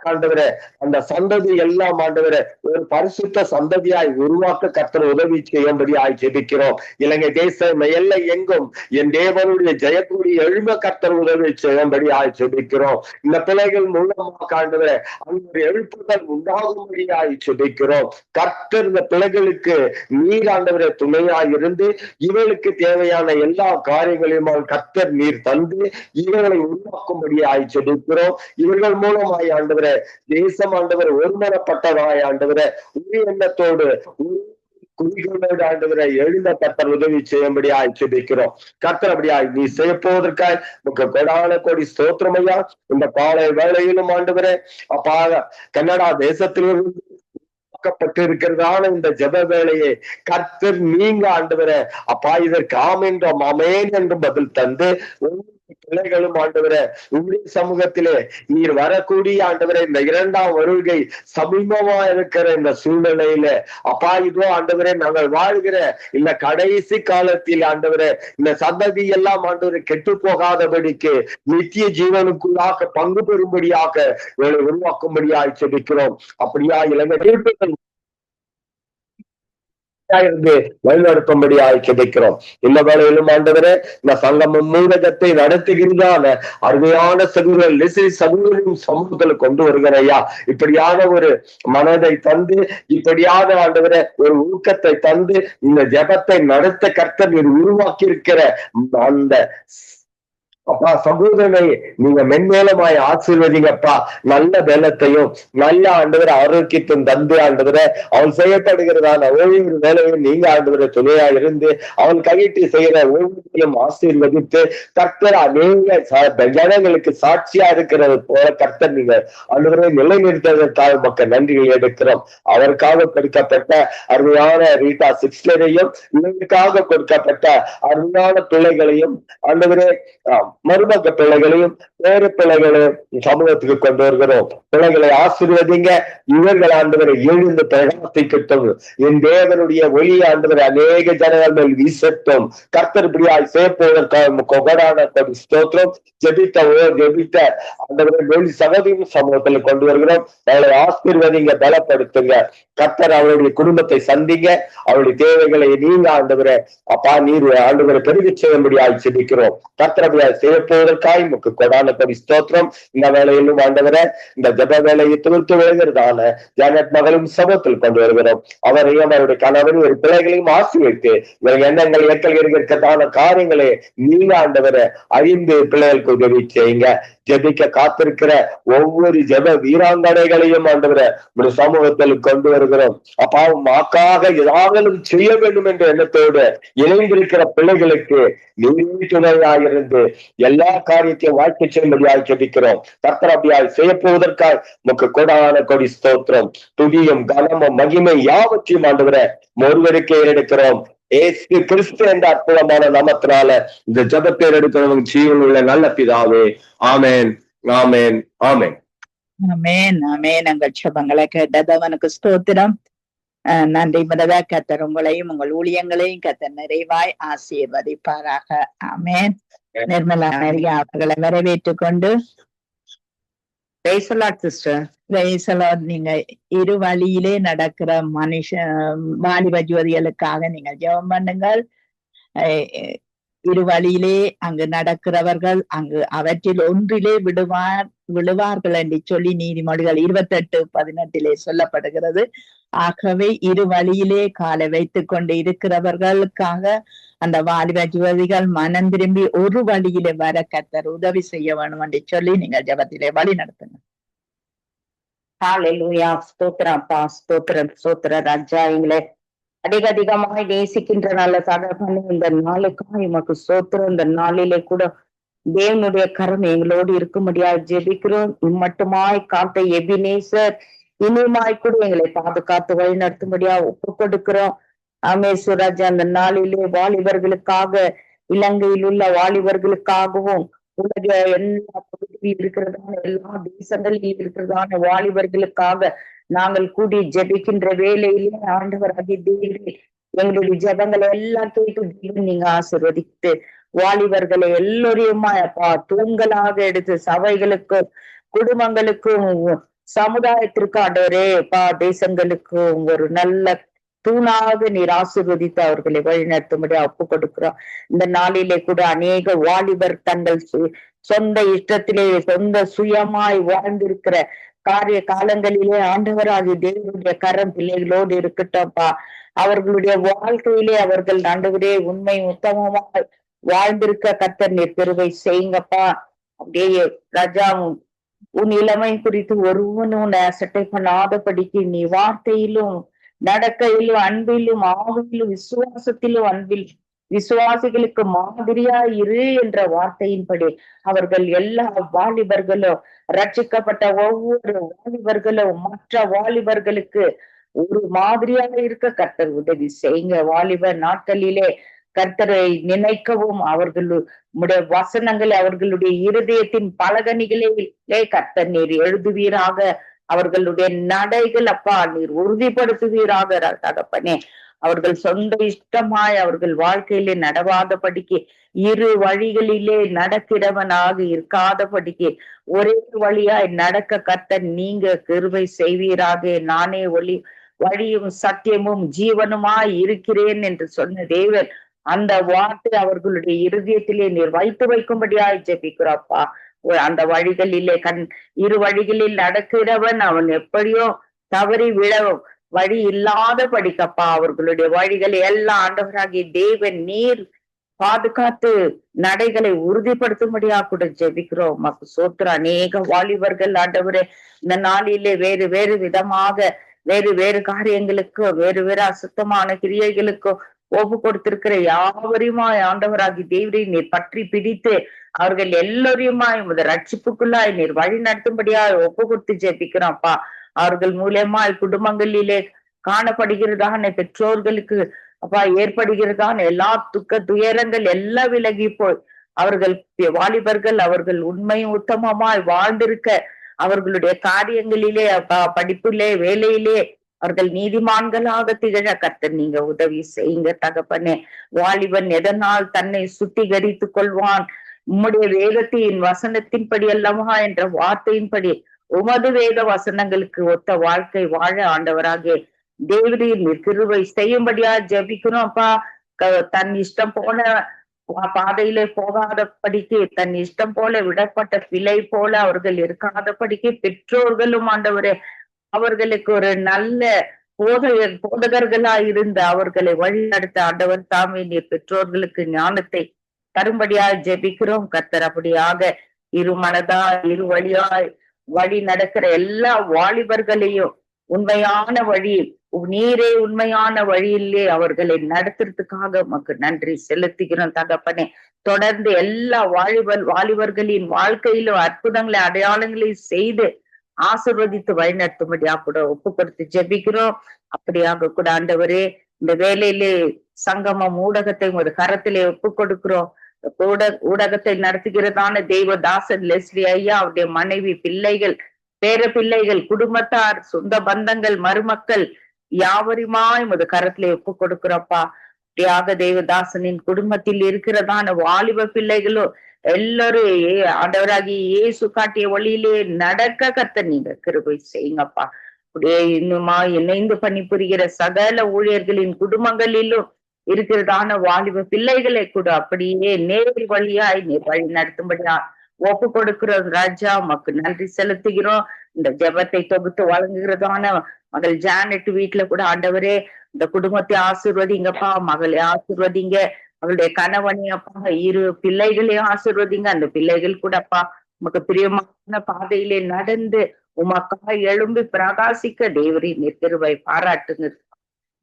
S3: ஆண்டவரே அந்த சந்ததி எல்லாம் ஆண்டவரே ஒரு பரிசுத்த சந்ததியாய் உருவாக்க கர்த்தர் உதவி செய்யும்படி ஜெபிக்கிறோம். இலங்கை தேசம் எல்லை எங்கும் என் தேவனுடைய ஜெயக்குடி எழும கர்த்தர் உதவி செய்யும்படி ஜெபிக்கிறோம். இந்த பிள்ளைகள் மூலமாக ஆண்டவரே அந்த எழுப்புதல் உண்டாகும்படி ஜெபிக்கிறோம். கர்த்தர் இந்த பிள்ளைகளுக்கு நீர் ஆண்டவரே துணையாய் இருந்து இவர்களுக்கு தேவையான எல்லா காரியங்களையும் கர்த்தர் நீர் தந்து இவர்களை உருவாக்கும்படி ஜெபிக்கிறோம். இவர்கள் மூலமாய் ஆண்டவரே தேசம் ஆண்டவர் ஒருமனப்பட்டதாய் ஆண்டவரை ஒரு எண்ணத்தோடு குறிகளோடு ஆண்டவரை எழுந்த கர்த்தர் உதவி செய்யும்படி ஜெபிக்கிறோம். கர்த்தர் அப்படியாய் நீ செய்ய போவதற்காய் கொடான கோடி ஸ்தோத்திரமையா. இந்த காலை வேளையிலும் ஆண்டவரே அப்பா கன்னடா தேசத்திலிருந்து இருக்கிறதான இந்த ஜெப வேளையை கர்த்தர் நீங்க ஆண்டவரை அப்பா இதற்கு ஆமென்றும் அமேன் என்று பதில் தந்து பிள்ளைகளும் ஆண்டவரே உங்களுடைய சமூகத்திலே நீர் வரக்கூடிய ஆண்டவரே இந்த இரண்டாம் வருகை சமீபமா இருக்கிற இந்த சூழ்நிலையில அப்பா இதோ ஆண்டவரே நாங்கள் வாழ்கிற இந்த கடைசி காலத்தில் ஆண்டவரே இந்த சந்ததி எல்லாம் ஆண்டவரை கெட்டு போகாதபடிக்கு நித்திய ஜீவனுக்குள்ளாக பங்கு பெறும்படியாக இவளை உருவாக்கும்படியாக ஜெபிக்கிறோம். அப்படியா இலங்கை இருந்து வழிநடத்தும்படி ஜெபிக்கிறோம். இந்த வேளையிலும் ஆண்டவரே இந்த சங்கமம் ஊடகத்தை நடத்துகிறதான அருமையான சகோதரன் சமூகத்தில் கொண்டு வருகிறையா இப்படியான ஒரு மனதை தந்து இப்படியான ஆண்டவரே ஒரு ஊக்கத்தை தந்து இந்த ஜெபத்தை நடத்த கர்த்தர் நீர் உருவாக்கி இருக்கிற அந்த அப்பா சகோதரனை நீங்க மென்மேலமாய் ஆசீர்வதிங்கப்பா. நல்ல பலத்தையும் நல்ல ஆண்டவரை ஆரோக்கியத்தையும் தந்து ஆண்டவரை அவன் செய்யப்படுகிறதான ஒவ்வொரு வேலையும் நீங்க ஆண்டவரை துணையா இருந்து அவன் கையிட்டு செய்கிற ஒவ்வொருத்தையும் ஆசீர்வதித்து கர்த்தர் அநேக ஜனங்களுக்கு சாட்சியா இருக்கிறது போல கர்த்தர் நீங்க ஆண்டவரை நிலைநிறுத்ததற்காக மக்கள் நன்றிகள் எடுக்கிறோம். அவருக்காக கொடுக்கப்பட்ட அருமையான ரீட்டா சிக்ஸ்லரையும் இவருக்காக கொடுக்கப்பட்ட அருமையான பிள்ளைகளையும் ஆண்டவரே மருமக பிள்ளைகளையும் வேறு பிள்ளைகளையும் சமூகத்துக்கு கொண்டு வருகிறோம். பிள்ளைகளை ஆசீர்வதிங்க. இவர்கள் ஆண்டவரை எழுந்து பிரகாசிக்கட்டும். என் தேவனுடைய ஒளி ஆண்டவரை அநேக ஜனங்கள் மேல் வீசட்டும். கர்த்தர் பிரியாய் சேர்ப்பதற்காக கொகடான ஸ்தோத்திரம். ஜெபித்த ஆண்டவரை வெளி சகதியும் சமூகத்தில் கொண்டு வருகிறோம். அவளை ஆசீர்வதிங்க, பலப்படுத்துங்க. கர்த்தர் அவருடைய குடும்பத்தை சந்திங்க. அவருடைய தேவைகளை நீங்க ஆண்டவரை அப்பா நீர் ஆண்டவரை பெருகி செய்யும்படியாய் ஜெபிக்கிறோம். கர்த்தர் செய்யப்போவதற்காய் முக்கு கொடான கொடி ஸ்தோத்திரம். இந்த வேலையிலும் ஆண்டவரை இந்த ஜப வேலையை தவிர்த்து வருகிறதான ஜானட் மகளும் சமூகத்தில் கொண்டு வருகிறோம். அவரையும் அவருடைய கணவரையும் ஒரு பிள்ளைகளையும் ஆசீர்வதித்து இவர்கள் எண்ணங்கள் இயக்கல் இருக்கிறதான காரியங்களை நீங்க ஆண்டவரை 5 பிள்ளைகளுக்கு உதவி செய்யுங்க. ஜெபிக்க காத்திருக்கிற ஒவ்வொரு ஜெப வீராங்கனைகளையும் ஆண்டவரை ஒரு சமூகத்தில் கொண்டு வருகிறோம். அப்பாவும் மாக்காக ஏதாவது செய்ய வேண்டும் என்ற எண்ணத்தோடு இணைந்திருக்கிற பிள்ளைகளுக்கு நீர் துணையாயிருந்து எல்லா காரியத்தையும் வாழ்க்கை செய்யும்படியாக ஜெபிக்கிறோம். கர்த்தர் அப்படியாய் செய்யப்போவதற்காக நமக்கு கொடான கொடி ஸ்தோத்திரம். துதியும் கனமும் மகிமை யாவற்றையும் ஆண்டவரை ஒருவருக்கே எடுக்கிறோம். ஏசு கிறிஸ்து என்ற அற்புதமான நாமத்தினால இந்த ஜெபத்தை எடுக்கிறவங்க ஜீவன் உள்ள நல்ல பிதாவே. ஆமேன், ஆமேன், ஆமேன்,
S2: ஆமேன், ஆமேன். எங்கள் ஜெபங்களை கேட்டதவனுக்கு ஸ்தோத்திரம். நன்றி மதவா. கர்த்தர் உங்களையும் உங்கள் ஊழியங்களையும் கர்த்தர் நிறைவாய் ஆசீர்வதிப்பாராக. ஆமேன். நிர்மலா மேரியா அவர்களை வரவேற்றுக் கொண்டு நீங்க இரு வழியிலே நடக்கிற வாலிப ஜோதிகளுக்காக நீங்கள் ஜெபம் பண்ணுங்கள். இரு வழியிலே அங்கு நடக்கிறவர்கள் அங்கு அவற்றில் ஒன்றிலே விழுவார்கள் என்று சொல்லி நீதிமொழிகள் 28:18 சொல்லப்படுகிறது. ஆகவே இரு வழியிலே காலை வைத்துக் கொண்டு இருக்கிறவர்களுக்காக அந்த வாலிப ஜோதிகள் மனம் திரும்பி ஒரு வழியிலே வர கர்த்தர் உதவி செய்ய வேணும் என்று சொல்லி நீங்கள் ஜெபத்திலே வழி நடத்துங்க.
S5: ஹல்லேலூயா. ஸ்தோத்திரம் அப்பா, ஸ்தோத்திரம், ஸ்தோத்திர ராஜா. எங்களை அதிகமாய் நேசிக்கின்ற நல்ல தகப்பனே, இந்த நாளுக்காக உமக்கு ஸ்தோத்திரம். இந்த நாளிலே கூட தேவனுடைய கரம் எங்களோடு இருக்கும்படியா ஜெபிக்கிறோம். இம்மட்டுமாய் காத்த எபினேசர் இனிமாய் கூட எங்களை பாதுகாத்து வழி நடத்தும்படியா ஒப்பு கொடுக்கிறோம். ராமேஸ்வராஜ் அந்த நாளிலே வாலிபர்களுக்காக, இலங்கையில் உள்ள வாலிபர்களுக்காகவும், உலக எல்லா பகுதியில் இருக்கிறதான எல்லா தேசங்களில் இருக்கிறதான வாலிபர்களுக்காக நாங்கள் கூடி ஜெபிக்கின்ற வேலையிலே ஆண்டவராகிய தேவரே, எங்களுடைய ஜெபங்களை எல்லாம் கேட்டு தேவன் நீங்க ஆசீர்வதித்து வாலிபர்களை எல்லோரையுமா அப்பா தூண்களாக எடுத்து சபைகளுக்கும் குடும்பங்களுக்கும் சமுதாயத்திற்கு ஆண்டவரே அப்பா தேசங்களுக்கும் ஒரு நல்ல தூணாக நீர் ஆசீர்வதித்து அவர்களை வழிநடத்தும்படி ஒப்பு கொடுக்கிறோம். இந்த நாளிலே கூட அநேக வாலிபர் தங்கள் சொந்த இஷ்டத்திலே சொந்த சுயமாய் வாழ்ந்திருக்கிற காரிய காலங்களிலே ஆண்டவராகிய தேவனுடைய கரம் பிள்ளைகளோடு இருக்கட்டும்ப்பா. அவர்களுடைய வாழ்க்கையிலே அவர்கள் ஆண்டவரே உண்மை உத்தமமாய் வாழ்ந்திருக்க கர்த்தர் நீர் பெருவை செய்யுங்கப்பா. அப்படியே ராஜா, உன் இளமை குறித்து ஒருவனும் உன்னை அசட்டை பண்ணாதபடிக்கு நீ வார்த்தையிலும் நடக்கையிலும் அன்பிலும் ஆவிலும் விசுவாசத்திலும் அன்பில் விசுவாசிகளுக்கு மாதிரியா இரு என்ற வார்த்தையின்படி அவர்கள் எல்லா வாலிபர்களும் ரட்சிக்கப்பட்ட ஒவ்வொரு வாலிபர்களும் மற்ற வாலிபர்களுக்கு ஒரு மாதிரியாக இருக்க கர்த்தர் உதவி செய்யுங்க. வாலிபர் நாட்களிலே கர்த்தரை நினைக்கவும் அவர்களுடைய வசனங்களை அவர்களுடைய இருதயத்தின் பலகணிகளிலே கர்த்தர் நீர் எழுதுவீராக. அவர்களுடைய நடைகள் அப்பா நீர் உறுதிப்படுத்துவீராக தகப்பனே. அவர்கள் சொந்த இஷ்டமாய் அவர்கள் வாழ்க்கையிலே நடவாதபடிக்கு, இரு வழிகளிலே நடக்கிறவனாக இருக்காதபடிக்கு ஒரே வழியாய் நடக்க கர்த்தர் நீங்க கிருபை செய்வீராக. நானே வழியும் சத்தியமும் ஜீவனுமாய் இருக்கிறேன் என்று சொன்ன தேவன் அந்த வார்த்தை அவர்களுடைய இருதயத்திலே நீர் வைத்து வைக்கும்படியாய் ஜெபிக்கிறப்பா. அந்த வழிகளிலே இரு வழிகளில் நடக்கிறவன் அவன் எப்படியோ தவறி விழவும் வழி இல்லாத படிக்கப்பா. அவர்களுடைய வழிகளை எல்லாம் ஆண்டவராகிய தேவன் நீர் பாதுகாத்து நடைகளை உறுதிப்படுத்தும்படியா கூட ஜெபிக்கிறோம். மக்கு சோத்திர அநேக வாலிபர்கள் ஆண்டவரே இந்த நாளிலே வேறு வேறு விதமாக வேறு வேறு காரியங்களுக்கோ வேறு வேறு அசுத்தமான கிரியைகளுக்கோ ஒப்பு கொடுத்திருக்கிற யாவரையுமாய் ஆண்டவராகி தேவரை நீர் பற்றி பிடித்து அவர்கள் எல்லோரையுமாய் ரட்சிப்புக்குள்ளாய் நீர் வழி நடத்தும்படியா ஒப்பு கொடுத்து ஜெபிக்கிறோம்ப்பா. அவர்கள் மூலியமாய் குடும்பங்களிலே காணப்படுகிறதான பெற்றோர்களுக்கு அப்பா ஏற்படுகிறதான எல்லா துக்க துயரங்கள் எல்லாம் விலகி போய் அவர்கள் வாலிபர்கள் அவர்கள் உண்மையும் உத்தமமாய் வாழ்ந்திருக்க அவர்களுடைய காரியங்களிலே படிப்பிலே வேலையிலே அவர்கள் நீதிமான்களாக திகழ கர்த்தர் நீங்க உதவி செய்யுங்க தகப்பனே. வாலிபன் எதனால் தன்னை சுத்திகரித்துக் கொள்வான்? உம்முடைய வேதத்தின் வசனத்தின்படி அல்லவா என்ற வார்த்தையின்படி உமது வேத வசனங்களுக்கு ஒத்த வாழ்க்கை வாழ ஆண்டவராக தேவரீர் கிருபை செய்யும்படியா ஜெபிக்கிறோம்ப்பா. தன் இஷ்டம் போல பாதையிலே போகாதபடிக்கு தன் இஷ்டம் போல விடப்பட்ட பிழை போல அவர்கள் இருக்காதபடிக்கு பெற்றோர்களும் ஆண்டவரே அவர்களுக்கு ஒரு நல்ல போதகர்களா இருந்து அவர்களை வழிநடத்த ஆண்டவர் தாமே நீர் பெற்றோர்களுக்கு ஞானத்தை தரும்படியா ஜெபிக்கிறோம் கர்த்தர். அப்படியாக இரு மனதாய் இரு வழியாய் வழி நடக்கிற எல்லா வாலிபர்களையும் உண்மையான வழி நீரே உண்மையான வழியிலே அவர்களை நடத்துறதுக்காக உமக்கு நன்றி செலுத்துகிறோம் தகப்பனே. தொடர்ந்து எல்லா வாலிபர்களின் வாழ்க்கையிலும் அற்புதங்களை அடையாளங்களை செய்து ஆசீர்வதித்து வழிநடத்தும்படியா கூட ஒப்பு கொடுத்து ஜெபிக்கிறோம். அப்படியாக கூட ஆண்டவரே இந்த வேலையிலே சங்கமம் ஊடகத்தை ஒரு கரத்திலே ஒப்பு கொடுக்கிறோம். ஊடகத்தை நடத்துகிறதான தெய்வதாசன் லெஸ்லி ஐயா அவருடைய மனைவி பிள்ளைகள் பேர பிள்ளைகள் குடும்பத்தார் சொந்த பந்தங்கள் மருமக்கள் யாவருமாய் ஒரு கரத்திலே ஒப்பு கொடுக்கிறோம்ப்பா. அப்படியாக தெய்வதாசனின் குடும்பத்தில் இருக்கிறதான வாலிப பிள்ளைகளும் எல்லாரும் ஆண்டவராகி இயேசு காட்டிய வழியிலே நடக்க கர்த்தர் நீங்க கிருபை செய்யுங்கப்பா. அப்படியே இன்னுமா இணைந்து பணிபுரிகிற சகல ஊழியர்களின் குடும்பங்களிலும் இருக்கிறதான வாலிப பிள்ளைகளை கூட அப்படியே நேர் வழியாய் நீர் வழி நடத்தும்படியா ஒப்பு கொடுக்கிறோம் ராஜா. உமக்கு நன்றி செலுத்துகிறோம். இந்த ஜெபத்தை தொகுத்து வழங்குகிறதான மகள் ஜானட் வீட்டுல கூட ஆண்டவரே இந்த குடும்பத்தை ஆசீர்வதிங்கப்பா. மகளை ஆசீர்வதிங்க. அவளுடைய கணவனி அப்பா இரு பிள்ளைகளையும் ஆசீர்வதிங்க. அந்த பிள்ளைகள் கூட அப்பா உமக்கு பிரியமான பாதையிலே நடந்து உமக்காக எழும்பி பிரகாசிக்க தேவரே நீர் கிருபை பாராட்டுங்க.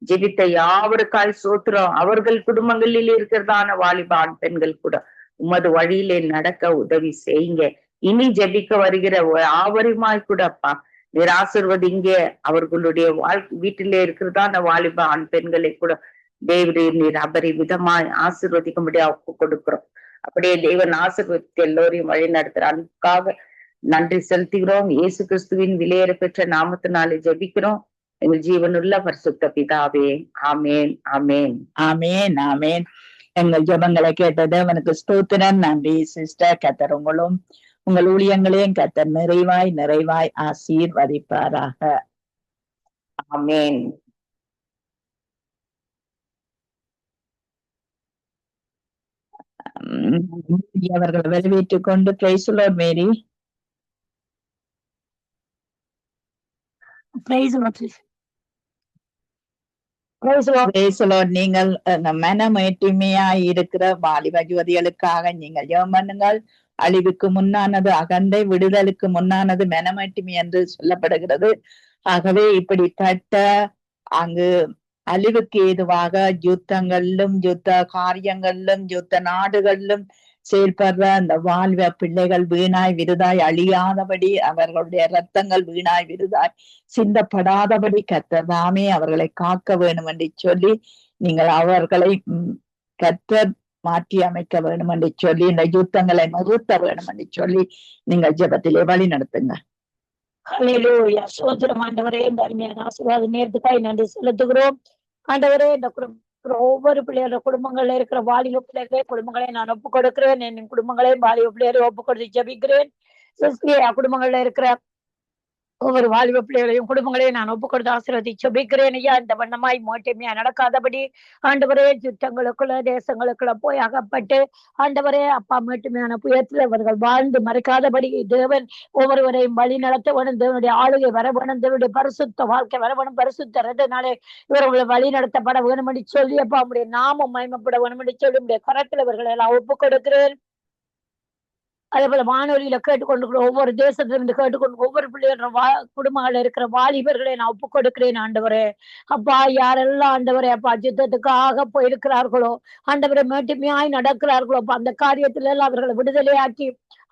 S5: ஜெபித்த யாவருக்காய் சோத்திரம். அவர்கள் குடும்பங்களில் இருக்கிறதான வாலிப ஆண் பெண்கள் கூட உமது வழியிலே நடக்க உதவி செய்யுங்க. இனி ஜெபிக்க வருகிற யாவருமாய் கூட அப்பா நீர் ஆசீர்வதிங்க. அவர்களுடைய வீட்டிலே இருக்கிறதான வாலிப ஆண் பெண்களை கூட தேவரே நீர் அபரிவிதமாய் ஆசீர்வதிக்கும்படியா ஒப்பு கொடுக்கிறோம். அப்படியே தேவன் ஆசீர்வதித்து எல்லோரையும் வழி நடத்துற அதுக்காக நன்றி செலுத்துகிறோம். இயேசு கிறிஸ்துவின் விலையேற பெற்ற நாமத்தினாலே ஜெபிக்கிறோம் எங்கள் ஜீவனுள்ள பரிசுத்த பிதாவே. ஆமேன், ஆமேன்,
S2: ஆமேன், ஆமேன். எங்கள் ஜெபங்களை கேட்டது அவனுக்கு ஸ்தோத்திரம். நன்றி சிஸ்டர். கர்த்தர் உங்களும் உங்கள் ஊழியங்களையும் கர்த்தர் நிறைவாய் நிறைவாய் ஆசீர்வதிப்பாராக.
S5: ஆமேன்.
S2: அவர்களை வரவேற்றுக் கொண்டு praise the lord Mary.
S6: Praise the lord.
S2: நீங்கள் மனமேட்டுமையாய் இருக்கிற வாலிப யுவதிகளுக்காக நீங்கள் ஜெபம் பண்ணுங்கள். அழிவுக்கு முன்னானது அகந்தை, விடுதலுக்கு முன்னானது மனமேட்டுமை என்று சொல்லப்படுகிறது. ஆகவே இப்படிப்பட்ட அங்கு அழிவுக்கு ஏதுவாக யுத்தங்களிலும் யுத்த காரியங்களிலும் யுத்த நாடுகளிலும் செயல்படுற அந்த வாலிப பிள்ளைகள் வீணாய் விருதாய் அழியாதபடி, அவர்களுடைய இரத்தங்கள் வீணாய் விருதாய் சிந்தப்படாதபடி கர்த்தர் தாமே அவர்களை காக்க வேணும் என்று சொல்லி நீங்கள் அவர்களை கர்த்தர் மாற்றி அமைக்க வேணும் என்று சொல்லி இந்த யுத்தங்களை நிறுத்த வேணும் என்று சொல்லி நீங்கள் ஜெபத்திலே வழி நடத்துங்க.
S6: ஹல்லேலூயா. சோத்திரம் ஆண்டவரே. இந்த அருமையான ஆசீர்வாத நேரத்துக்காய் நன்றி செலுத்துகிறோம் ஆண்டவரே. இந்த ஒவ்வொரு பிள்ளைகளோட குடும்பங்கள்ல இருக்கிற வாலிப பிள்ளைகளே குடும்பங்களை நான் ஒப்புக் கொடுக்கிறேன். என் குடும்பங்களையும் வாலிப பிள்ளைகளை ஒப்புக் கொடுத்து ஜெபிக்கிறேன். குடும்பங்கள்ல இருக்கிற ஒவ்வொரு வாலிப பிள்ளைகளையும் குடும்பங்களையும் நான் ஒப்புக் கொடுத்து ஆசீர்வதி ஜெபிக்கிறேன். ஐயா, இந்த வண்ணமாய் மோட்டமையா நடக்காதபடி ஆண்டவரே யுத்தங்களுக்குள்ள தேசங்களுக்குள்ள போய் அகப்பட்டு ஆண்டவரே அப்பா மட்டுமையான புயத்துல அவர்கள் வாழ்ந்து மறைக்காதபடி தேவன் ஒவ்வொருவரையும் வழி நடத்த வேணும். தேவனுடைய ஆளுகை வர வேணும். தேவனுடைய பரிசுத்த வாழ்க்கை வர வேணும். பரிசுத்த ரெண்டுனாலே இவர்களை வழி நடத்தப்பட வேணும் என்று சொல்லி அப்பா உடைய நாமம் மகிமைப்பட வேணும் என்று சொல்லி உடைய கரத்துல இவர்களை எல்லாம் ஒப்புக் கொடுக்கிறேன். அதே போல வானொலியில கேட்டுக்கொண்டு ஒவ்வொரு தேசத்திலிருந்து கேட்டுக்கொண்டு ஒவ்வொரு பிள்ளைகளோட குடும்பங்கள்ல இருக்கிற வாலிபர்களை நான் ஒப்புக் கொடுக்கிறேன் ஆண்டவரே. அப்பா யாரெல்லாம் ஆண்டவரே அப்பா யுத்தத்துக்காக போயிருக்கிறார்களோ ஆண்டவரை மேட்டுமையாய் நடக்கிறார்களோ அப்ப அந்த காரியத்துல எல்லாம் அவர்களை விடுதலையாக்கி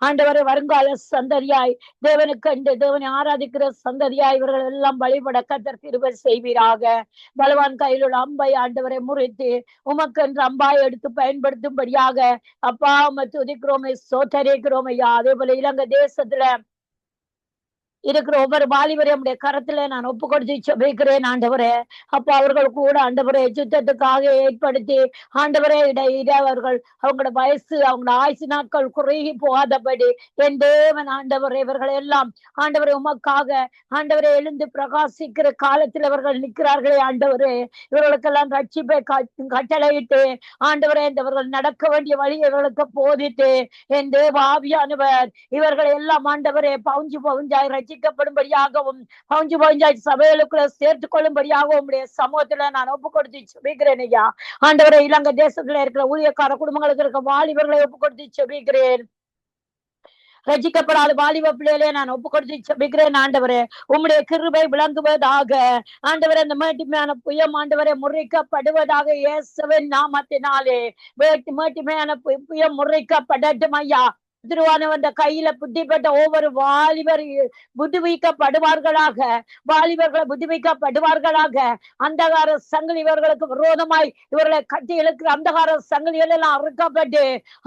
S6: ஆண்டவரை வருங்கால சந்ததியாய் தேவனுக்கு தேவனை ஆராதிக்கிற சந்ததியாய் இவர்கள் எல்லாம் வழிபட கர்த்தர் கிருபை செய்வீராக. பலவான் கையில் உள்ள அம்பை ஆண்டவரை முறித்து உமக்கென்று அம்பாய் எடுத்து பயன்படுத்தும்படியாக அப்பா உம்மை துதிக்கிறோமே, ஸ்தோத்தரிக்கிறோம் ஐயா. அதே போல இலங்கை தேசத்துல இருக்கிற ஒவ்வொரு வாலிபரையும் நம்முடைய கரத்துல நான் ஒப்பு கொடுத்து ஜெபிக்கிறேன் ஆண்டவரே. அப்ப அவர்கள் கூட ஆண்டவரை யுத்தத்துக்காக ஏற்படுத்தி ஆண்டவரே இடையிட அவர்கள் அவங்களோட வயசு அவங்களோட ஆயுசு நாட்கள் குறுகி போகாதபடி என் தேவன் ஆண்டவரே இவர்கள் எல்லாம் ஆண்டவரை உமக்காக ஆண்டவரை எழுந்து பிரகாசிக்கிற காலத்தில் அவர்கள் நிற்கிறார்களே ஆண்டவரே. இவர்களுக்கெல்லாம் ரட்சிப்பை கட்டளையிட்டு ஆண்டவரே இவர்கள் நடக்க வேண்டிய வழி இவர்களுக்கு போதித்து என் தேவ ஆவியானவர் இவர்களை எல்லாம் ஆண்டவரே பவுஞ்சாய் ரட்சிக்கப்படும்படியாகவும் பவுஞ்சாய் சபைகளுக்குள்ள சேர்த்துக் கொள்ளும்படியாகவும் உடைய சமூகத்துல நான் ஒப்பு கொடுத்து செபிக்கிறேன் ஐயா. ஆண்டவரை இலங்கை தேசத்துல இருக்கிற ஊழியக்கார குடும்பங்களுக்கு இருக்க வாலிபர்களை ஒப்பு கொடுத்து செபிக்கிறேன். ரட்சிக்கப்படாத வாலிப பிள்ளைகளே நான் ஒப்பு கொடுத்து செபிக்கிறேன் ஆண்டவரே. உம்முடைய கிருபை விளங்குவதாக ஆண்டவரே. இந்த மேட்டுமையான புயம் ஆண்டவரை முறிக்கப்படுவதாக இயேசுவின் நாமத்தினாலே மேட்டுமையான புயம் முறிக்கப்படட்டும் ஐயா. திருவானவன் கையில புத்திப்பட்ட ஒவ்வொரு வாலிபர் புத்திவிக்கப்படுவார்களாக. வாலிபர்களை புத்திவிக்கப்படுவார்களாக. அந்தகார சங்கிலி இவர்களுக்கு விரோதமாய் இவர்களை கட்டி இழுக்கிற அந்தகார சங்கிலிகள் எல்லாம் அறுக்கப்பட்டு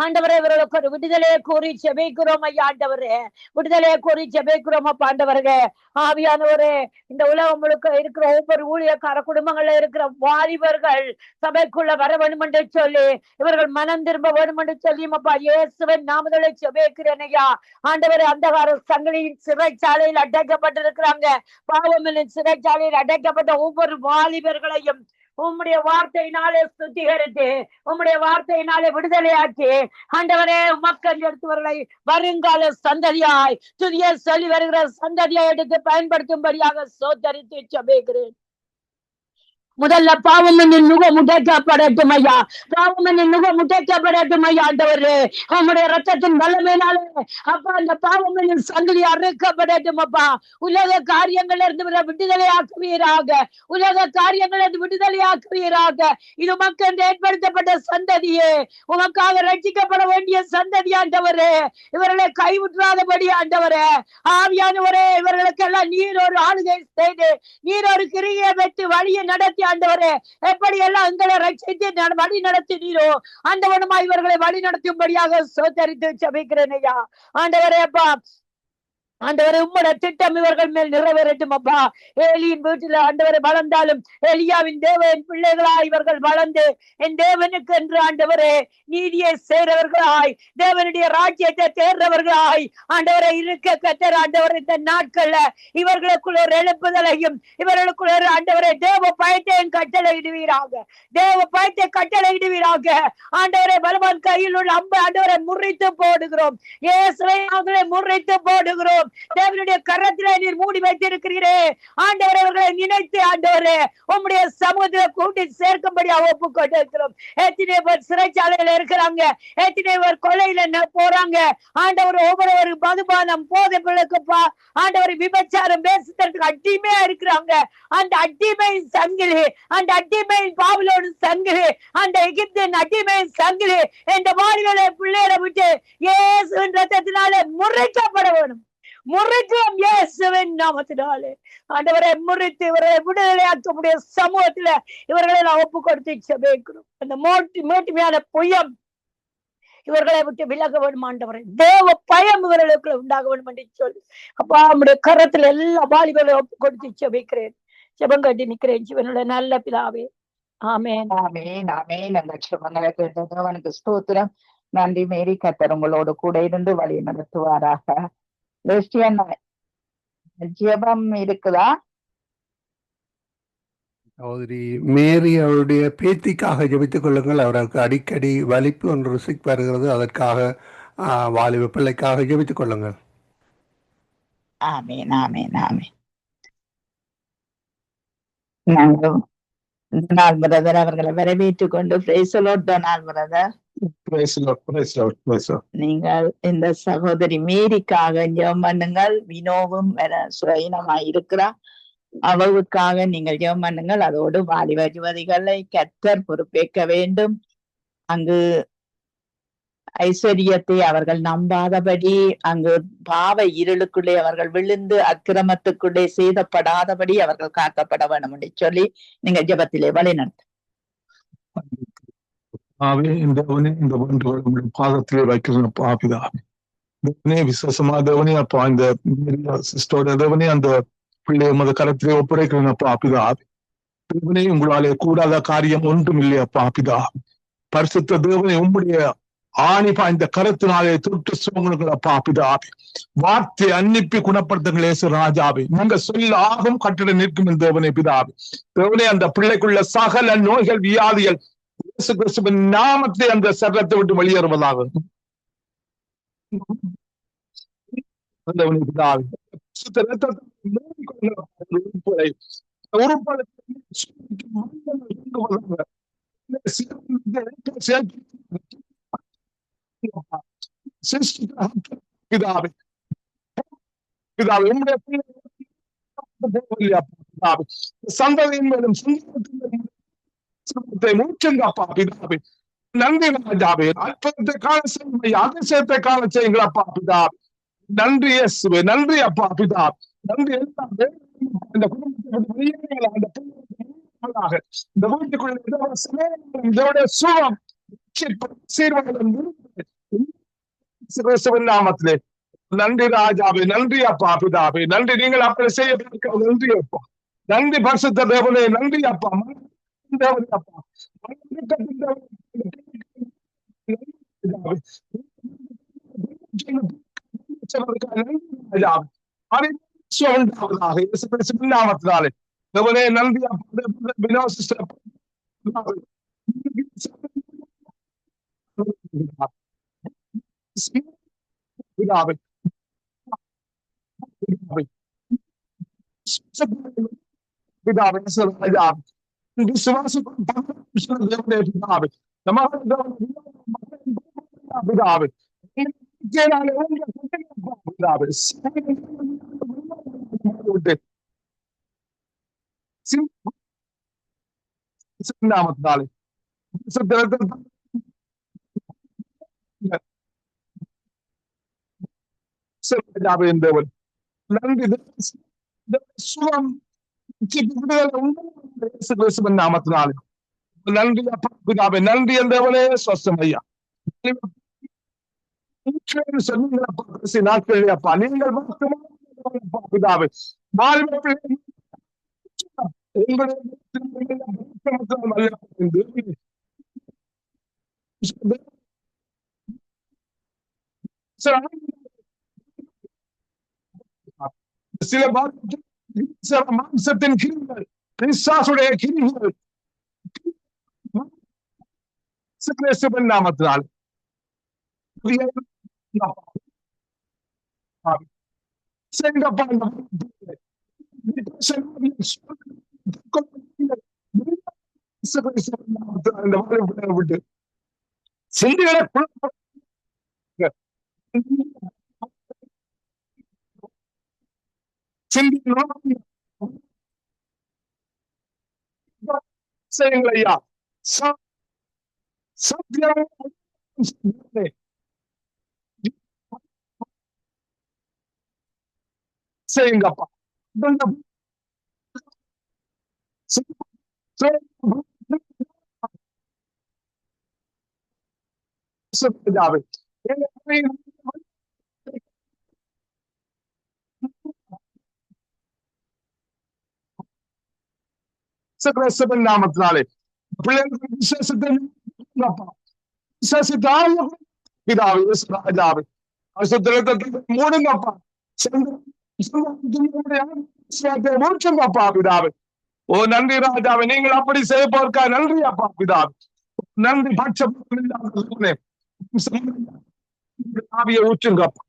S6: ஆண்டவரே இவர்களுக்கு ஒரு விடுதலையை கூறி செபிக்கிறோம் ஐயா. ஆண்டவரே விடுதலையை கூறி செபிக்கிறோம் அப்பா. ஆண்டவரே ஆவியானவரே இந்த உலகம் முழுக்க இருக்கிற ஒவ்வொரு ஊழியக்கார குடும்பங்கள்ல இருக்கிற வாலிபர்கள் சபைக்குள்ள வர வேண்டும் என்று சொல்லி இவர்கள் மனம் திரும்ப வேண்டும் என்று சொல்லி அப்பா இயேசுவின் நாமத்திலே ஜெபிக்கிறேன் ஐயா. ஆண்டவரே அந்தகார சங்கிலியின் சிறைச்சாலையில் அடைக்கப்பட்டிருக்கிறாங்க. பாவமின் சிறைச்சாலையில் அடைக்கப்பட்ட ஒவ்வொரு வாலிபர்களையும் உம்முடைய வார்த்தையினாலே சுத்திகரித்து உம்முடைய வார்த்தையினாலே விடுதலையாக்கி ஆண்டவரே உமக்கன் எடுத்தவர்களை வருங்கால சந்ததியாய் துதிய சொல்லி வருகிற சந்ததியாய் எடுத்து பயன்படுத்தும்படியாக சோதரித்து ஜெபிக்கிறேன். முதல்ல பாவம் என்னும் நுகம் உடைக்கப்படட்டும் ஐயா. பாவம் என்னும் நுகம் உடைக்கப்படட்டும் ஐயா. ஆண்டவரே, உம்முடைய ரத்தத்தின் வல்லமையினாலே அப்பா அந்த பாவம் என்னும் சங்கிலி அறுக்கப்படட்டும் அப்பா. உலக காரியங்கள் இருந்து விடுதலையாக்குவீராக. உலக காரியங்கள் இருந்து விடுதலையாக்குவீராக. இது மக்கள் ஏற்படுத்தப்பட்ட சந்ததியே, உமக்காக ரட்சிக்கப்பட வேண்டிய சந்ததி ஆண்டவரே. இவர்களை கைவிட்டுறாதபடி ஆண்டவரே, ஆவியானவரே, இவர்களுக்கெல்லாம் நீர் ஒரு ஆளுகை செய்து நீர் ஒரு கிரியை வைத்து வழியை நடத்தி ஆண்டவரே, எப்படி எல்லாம் எங்களை ரட்சித்து வழி நடத்தினீரோ ஆண்டவனுமா இவர்களை வழி நடத்தும்படியாக சோதரித்து ஜெபிக்கிறேன் ஐயா. ஆண்டவரே அப்பா, ஆண்டவரே உம்மோட திட்டம் இவர்கள் மேல் நிறைவேறட்டும் அப்பா. ஏலியின் வீட்டில் ஆண்டவரை வளர்ந்தாலும் எலியாவின் தேவன் பிள்ளைகளா இவர்கள் வளர்ந்து என் தேவனுக்கு என்று ஆண்டவரே நீதியை செய்றவர்களாய், தேவனுடைய ராஜ்யத்தை தேர்றவர்களாய் ஆண்டவரை இருக்க கத்தர் ஆண்டவர் இந்த நாட்கள்ல இவர்களுக்குள்ள ஒரு எழுப்புதலையும் இவர்களுக்குள்ள ஒரு ஆண்டவரை தேவ பயத்தையும் கட்டளையிடுவீராக. தேவ பயத்தை கட்டளையிடுவீராக. ஆண்டவரை பலவான் கையில் உள்ள அம்பு ஆண்டவரை முறித்து போடுகிறோம். இயேசுவை முறித்து போடுகிறோம். தேவனுடைய கரத்திலே நீர் மூடி வைத்திருக்கிறீரே ஆண்டவரே, அவர்களை நினைத்து ஆண்டவரே உம்முடைய சமூகத்தை கூட்டி சேர்க்கும்படியாக ஒப்புக் கொண்டிருக்கிறோம். எத்தனை பேர் சிறைச்சாலையில இருக்கிறாங்க, எத்தனை பேர் கொலையில போறாங்க ஆண்டவர். ஒவ்வொரு மதுபானம் போதை பிள்ளைக்கு ஆண்டவர் விபச்சாரம் பேசுறதுக்கு அடிமையா இருக்கிறாங்க. அந்த அடிமையின் சங்கிலி, அந்த அடிமையின் பாபிலோன் சங்கிலி, அந்த எகிப்தின் அடிமையின் சங்கிலி இந்த வாழ்களை பிள்ளைகளை விட்டு இயேசுவின் ரத்தத்தினாலே முறைக்கப்பட வேணும். முறிக்கிறோம் இயேசுவின் நாமத்தினாலே. ஆண்டவரை முறித்து இவர்களை விடுதலையாக்கக்கூடிய சமூகத்துல இவர்களை நான் ஒப்பு கொடுத்து ஜெபிக்கிறோம். அந்த மேட்டுமையான பொய்யம் இவர்களை விட்டு விலக வேண்டும் ஆண்டவரை. தேவ பயம் இவர்களுக்கு உண்டாக வேண்டும் என்று சொல்லி அப்பா நம்முடைய கரத்துல எல்லா வாலிபர்களை ஒப்பு கொடுத்து ஜெபிக்கிறேன். ஜெபம் கட்டி நிற்கிறேன் ஜீவனுடைய நல்ல பிதாவே. ஆமென்.
S5: ஆமென். ஆமென். அந்த ஜெபங்களை கேட்ட தேவனுக்கு ஸ்தோத்திரம். நன்றி மேரி. கர்த்தர் உங்களோடு கூட இருந்து வழி நடத்துவாராக. ஜெபம் இருக்குதா?
S1: சகோதரி மேரி அவருடைய பேத்திக்காக ஜெபித்துக் கொள்ளுங்கள். அவருக்கு அடிக்கடி வலிப்பு ஒன்று சிக் வருகிறது. அதற்காக வாலிப பிள்ளைக்காக ஜெபித்துக் கொள்ளுங்கள்.
S5: ஆமென். ஆமென். ஆமென். நாங்கள் டொனால்ட் பிரதர் அவர்களை வரவேற்றுக் கொண்டு praise the Lord. Donald brother, நீங்கள் இந்த சகோதரி மேரிக்காக ஜெபம் பண்ணுங்கள். வினோவும் சுயனமாய் இருக்கிறார், அவளுக்காக நீங்கள் ஜெபம் பண்ணுங்கள். அதோடு வாலிப யுவதிகளை கர்த்தர் பொறுப்பேற்க வேண்டும். அங்கு ஐஸ்வர்யத்தை அவர்கள் நம்பாதபடி, அங்கு பாவ இருளுக்குள்ளே அவர்கள் விழுந்து அக்கிரமத்துக்குள்ளே சேதப்படாதபடி அவர்கள் காக்கப்பட வேண்டும் என்று சொல்லி நீங்க ஜெபத்திலே வழிநடத்த.
S7: இந்த பாதத்திலே வைக்கிற பாபிதாவே, விசுவாசமா தேவனே அப்பா, இந்த சிஸ்டோட தேவனே அந்த பிள்ளை மத கரத்திலே ஒப்படைக்கிறப்பா பிதாவே. தேவனே உங்களாலே கூடாத காரியம் ஒன்றும் இல்லையப்பா பிதாவே. பரிசுத்த தேவனே உம்முடைய ஆணி பாய்ந்த கருத்தினாலே தொட்டு சுமங்களப்பா பிதாவே. வார்த்தை அன்னிப்பி குணப்படுத்துங்கள் இயேசு ராஜாவே. நீங்க சொல்ல ஆகும் கட்டிட நிற்கும் தேவனே பிதாவே. தேவனே அந்த பிள்ளைக்குள்ள சகல நோய்கள் வியாதிகள் இயேசு கிறிஸ்துவின் நாமத்தை அந்த சரத்தை விட்டு வெளியேறுவதாக. சந்ததியின் மேலும் மூச்சுங்கப்பா பிதாவே. நன்றி ராஜாவே. அற்புதத்தை காண செய்யுங்க, அதிசயத்தை காண செய்யுங்களப்பா பிதாவே. நன்றி இயேசுவே. நன்றி அப்பா பிதாவே. நன்றி. எல்லாம் இந்த குடும்பத்தை இந்த வீட்டுக்குள்ள இதோட சுகம் நாமத்திலே நன்றி ராஜாவே. நன்றி அப்பா பிதாவே. நன்றி. நீங்கள் அப்படி செய்ய நன்றி அப்பா. நன்றி பரிசுத்த தேவனே. நன்றி அப்பா. தேவனே அப்பா. நாமத்தினாலே தேவனே நன்றி விசுவாசிக்கும் தேவனுடைய பிதாவே, பிதாவே நாமத்தினாலே தேவன் நன்றி சுகம் நாமத்தினாலே நன்றி அப்பா பிதாவே, நன்றி என்றவனே சொஸ்தம் ஐயா. நாட்கள் அப்பா நீங்கள் பிதாவே சில மாம்சத்தின் கிரிகள், பிசாசுடைய கிரிகள் நாமத்தினால் விட்டு சிந்திகளை ஐயா செய்யுங்கப்பா. நாமத்தினாலே பிள்ளைகளுக்கு விசேஷத்தை ராஜாவே மூடுங்கப்பா, மூச்சங்கப்பா பிதாவே. ஓ நன்றி ராஜாவே, நீங்கள் அப்படி செய்ய போறக்கா நன்றி அப்பா பிதாவே, நன்றி. ஆவியை ஊற்றுங்கப்பா,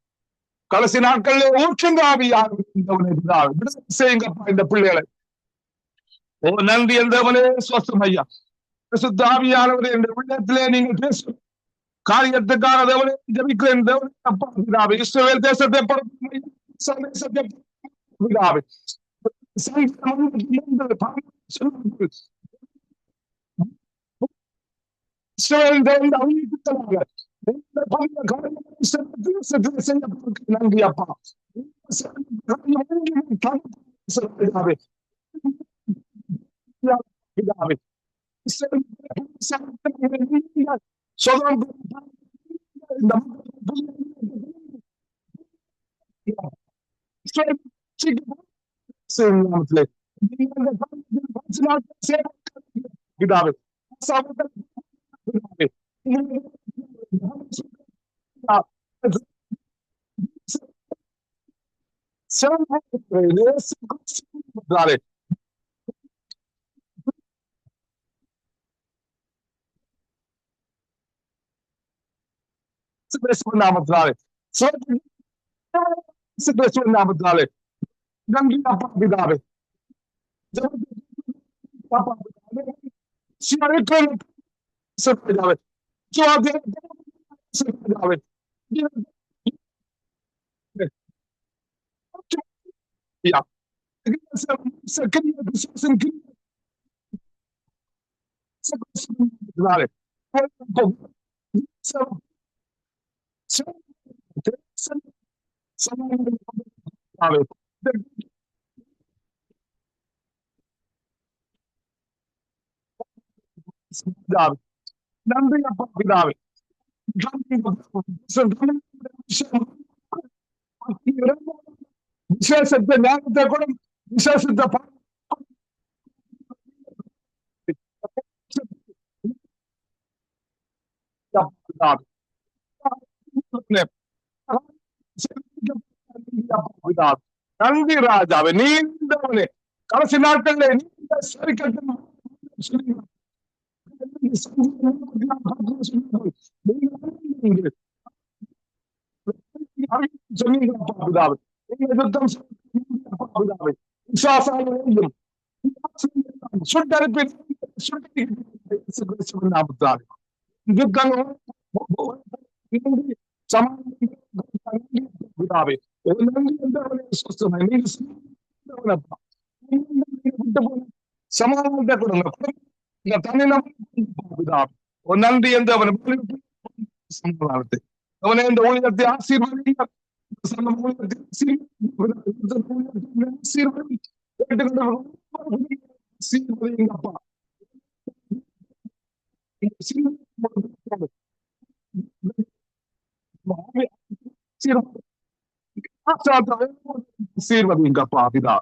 S7: கடைசி நாட்கள்ல ஊற்றுங்க ஆவியாக செய்யுங்கப்பா இந்த பிள்ளைகளை. ஓ நன்றி என்றவனே சுவஸ்தம் ஐயா. சுத்த ஆவியானவரே என்ற உள்ளத்திலே நீங்கள் பேசும் காரியத்துக்கான தேவனை ஜபிக்கிறேன் தேவனை அப்பா பிதாவே. இஸ்ரவேல் தேசத்தை பிதாவே நன்றி அப்பா பிதாவே. நாமத்தினாலே நாமத்தினாலே நன்றி அப்பா பிதாவே. நன்றி அப்பா பிதாவே. விசேஷத்தை ஞானத்தை கூட விசேஷத்தை நன்றி ராஜாவே, நீண்டவனே கடைசி நாட்கள்ல நீண்ட சரிக்கட்டும் சுட்டரிப்பின் நாமத்தால் பிதாவே சமாதானத்தை கொடுங்க நன்றி என்று அவன் சமாதானத்தை அவனை இந்த ஊழியத்தை ஆசீர்வதிங்க ஆசீர்வதிங்கப்பா ஆசீர்வதிங்கப்பா பிதா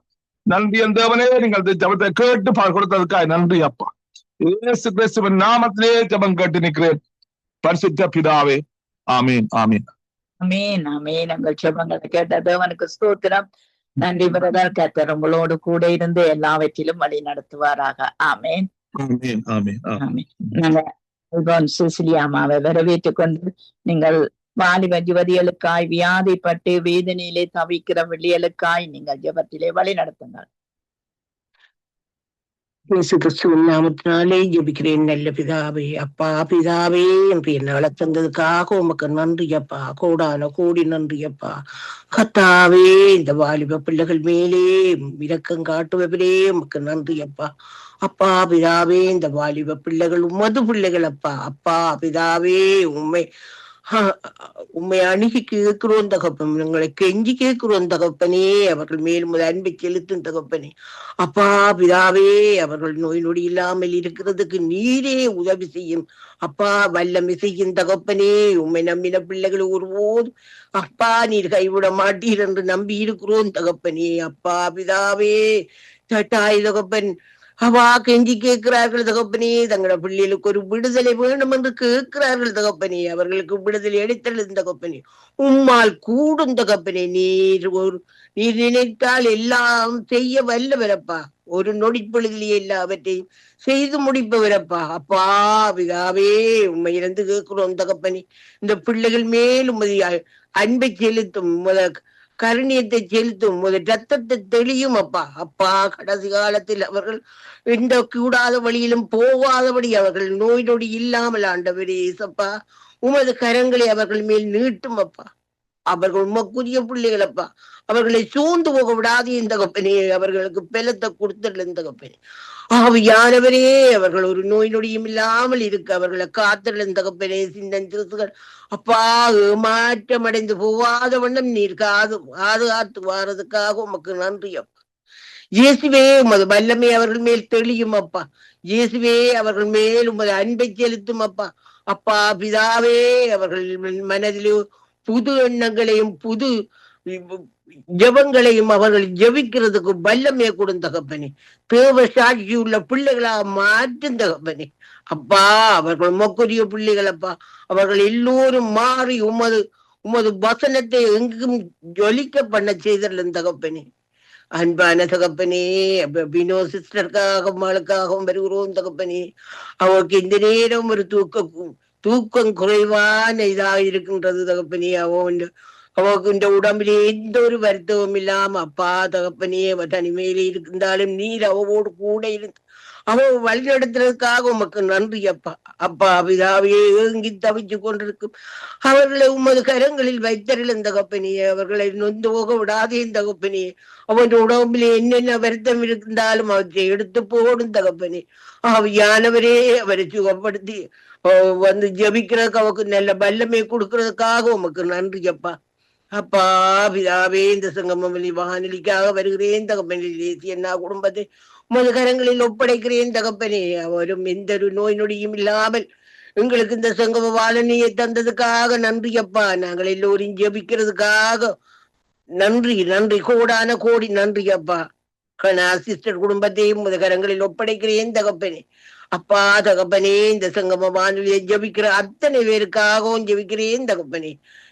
S7: நன்றி தேவனே நீங்கள் ஜபத்தை கேட்டு கொடுத்ததுக்காக நன்றி அப்பா இயேசு கிறிஸ்துவின் நாமத்திலே ஜபம் கேட்டு நிற்கிறேன் பரிசுத்த பிதாவே ஆமீன் ஆமீன்
S2: ஆமீன் ஆமீன். எங்கள் ஜெபங்களை கேட்ட தேவனுக்கு ஸ்தோத்திரம். நன்றி பிரதர். கர்த்தர் உங்களோடு கூட இருந்து எல்லாவற்றிலும் வழி நடத்துவாராக. ஆமீன்
S7: ஆமீன் ஆமீன்
S2: ஆமீன். நாங்கள் சிசிலியாமாவை வரவேற்றுக் கொண்டு நீங்கள் வாலிப யுவதிகளுக்காய் வியாதிப்பட்டு வேதனையிலே தவிக்கிற விழியலுக்காய் நீங்கள் ஜெபத்திலே வழி நடத்துங்கள்.
S8: இயேசு கிறிஸ்துவின் நாமத்தினாலே ஜெபிக்கிறேன் நல்ல பிதாவே. அப்பா பிதாவே என்று என்ன வளர்த்ததுக்காக உமக்கு நன்றி அப்பா, கோடான கோடி நன்றி அப்பா. கர்த்தாவே இந்த வாலிப பிள்ளைகள் மேலே இரக்கம் காட்டுவதிலே உமக்கு நன்றி அப்பா. அப்பா பிதாவே இந்த வாலிப பிள்ளைகள் உமது பிள்ளைகள் அப்பா. அப்பா பிதாவே உண்மை அணுகி கேட்கிறோம் தகப்பன், உங்களை கெஞ்சி கேட்கிறோம் தகப்பனே. அவர்கள் மேலும் அன்பை செலுத்தும் தகப்பனே. அப்பா பிதாவே அவர்கள் நோய் நொடி இல்லாமல் இருக்கிறதுக்கு நீரே உதவி செய்யும் அப்பா, வல்லமை செய்யும் தகப்பனே. உண்மை நம்பின பிள்ளைகள் ஒருபோதும் அப்பா நீர் கைவிட மாட்டீர் என்று நம்பி இருக்கிறோம் தகப்பனே. அப்பா பிதாவே தட்டாய் தகப்பன் அவா கெஞ்சி கேட்கிறார்கள் தகப்பனே. தங்களோட பிள்ளைகளுக்கு ஒரு விடுதலை வேணும் என்று கேட்கிறார்கள் தகப்பனே. அவர்களுக்கு விடுதலை அளித்தல் தகப்பனே. உம்மால் கூடும் தகப்பனே. நீர் நினைத்தால் எல்லாம் செய்ய வல்லவரப்பா. ஒரு நொடிப்பொழுதிலே எல்லாவற்றையும் செய்து முடிப்பவரப்பா. அப்பா பிதாவே உண்மை இருந்து கேட்கிறோம் தகப்பனே. இந்த பிள்ளைகள் மேல் உமது அன்பை செலுத்தும், கருணியத்தை செலுத்தும், ரத்தத்தை தெளியும் அப்பா. அப்பா கடைசி காலத்தில் அவர்கள் எந்த கூடாத வழியிலும் போகாதபடி அவர்கள் நோய் நொடி இல்லாமல் ஆண்டவரே ஏசப்பா உமது கரங்களை அவர்கள் மேல் நீட்டும் அப்பா. அவர்கள் உமக்குரிய பிள்ளைகள் அப்பா. அவர்களை சூழ்ந்து போக விடாது இந்த கப்பனே. அவர்களுக்கு பெலத்தை கொடுத்துடல இந்த கப்பனே. ஆவியானவரே அவர்கள் ஒரு நோய் நொடியும் இல்லாமல் இருக்க அவர்களை காத்துடல இந்த கப்பனே. சிந்தன் திருசுகள் அப்பா ஏமாற்றம் அடைந்து போகாத வண்ணம் நீர் காத்து வாரதுக்காக உமக்கு நன்றி அப்பா. இயேசுவே உமது வல்லமை அவர்கள் மேல் தெளியும் அப்பா. இயேசுவே அவர்கள் மேல் உமது அன்பை செலுத்தும் அப்பா. அப்பா பிதாவே அவர்கள் மனதிலே புது எண்ணங்களையும் புது ஜபங்களையும் அவர்கள் ஜபிக்கிறதுக்கு வல்லமையை கொடுத்த தகப்பனே. தேவ சாட்சி உள்ள பிள்ளைகளா மாற்றும் தகப்பனே. அப்பா அவர்கள் மொக்குரிய பிள்ளைகள் அப்பா. அவர்கள் எல்லோரும் மாறி உமது வசனத்தை எங்கும் ஜொலிக்க பண்ண செய்தல் தகப்பனே. அன்பான தகப்பனே, பினோ சிஸ்டருக்காக மகளுக்காகவும் வருகிறோம் தகப்பனே. அவருக்கு இந்த நேரம் ஒரு தூக்கம் குறைவான இதாக இருக்கின்றது தகப்பனே. அவருக்கு இந்த உடம்பிலே எந்த ஒரு வருத்தமும் இல்லாம அப்பா தகப்பனே தனிமையில இருந்தாலும் நீர் அவவோடு கூட இருந்து அவ வழிநடத்துறதுக்காக உமக்கு நன்றி அப்பா. அப்பா பிதாவே ஏங்கி தவிச்சு கொண்டிருக்கும் அவர்களை உமது கரங்களில் வைத்தருளும் தகப்பனே. அவர்களை நொந்து போக விடாதே தகப்பனே. அவன் உடம்பிலே என்னென்ன வருத்தம் இருந்தாலும் அவற்றை எடுத்து போடும் தகப்பனே. ஆவியானவரே அவரை சுகப்படுத்தி வந்து ஜபிக்கிறதுக்கு அவருக்கு நல்ல வல்லமை கொடுக்கறதுக்காக உமக்கு நன்றி அப்பா. அப்பா பிதாவே இந்த சங்கமவெளி வானொலிக்காக வருகிறேன் தகப்பனே. தேசிய குடும்பத்தை உமது கரங்களில் ஒப்படைக்கிறேன் தகப்பனே. அவரும் எந்த ஒரு நோய் நொடியும் இல்லாமல் எங்களுக்கு இந்த சங்கம வானொலியை தந்ததுக்காக நன்றி அப்பா. நாங்கள் எல்லோரும் ஜபிக்கிறதுக்காக நன்றி நன்றி, கோடான கோடி நன்றி அப்பா. சிஸ்டர் குடும்பத்தையும் உமது கரங்களில் ஒப்படைக்கிறேன் தகப்பனே. அப்பா தகப்பனே இந்த சங்கம வானொலியை ஜபிக்கிற அத்தனை பேருக்காகவும் ஜபிக்கிறேன் தகப்பனே.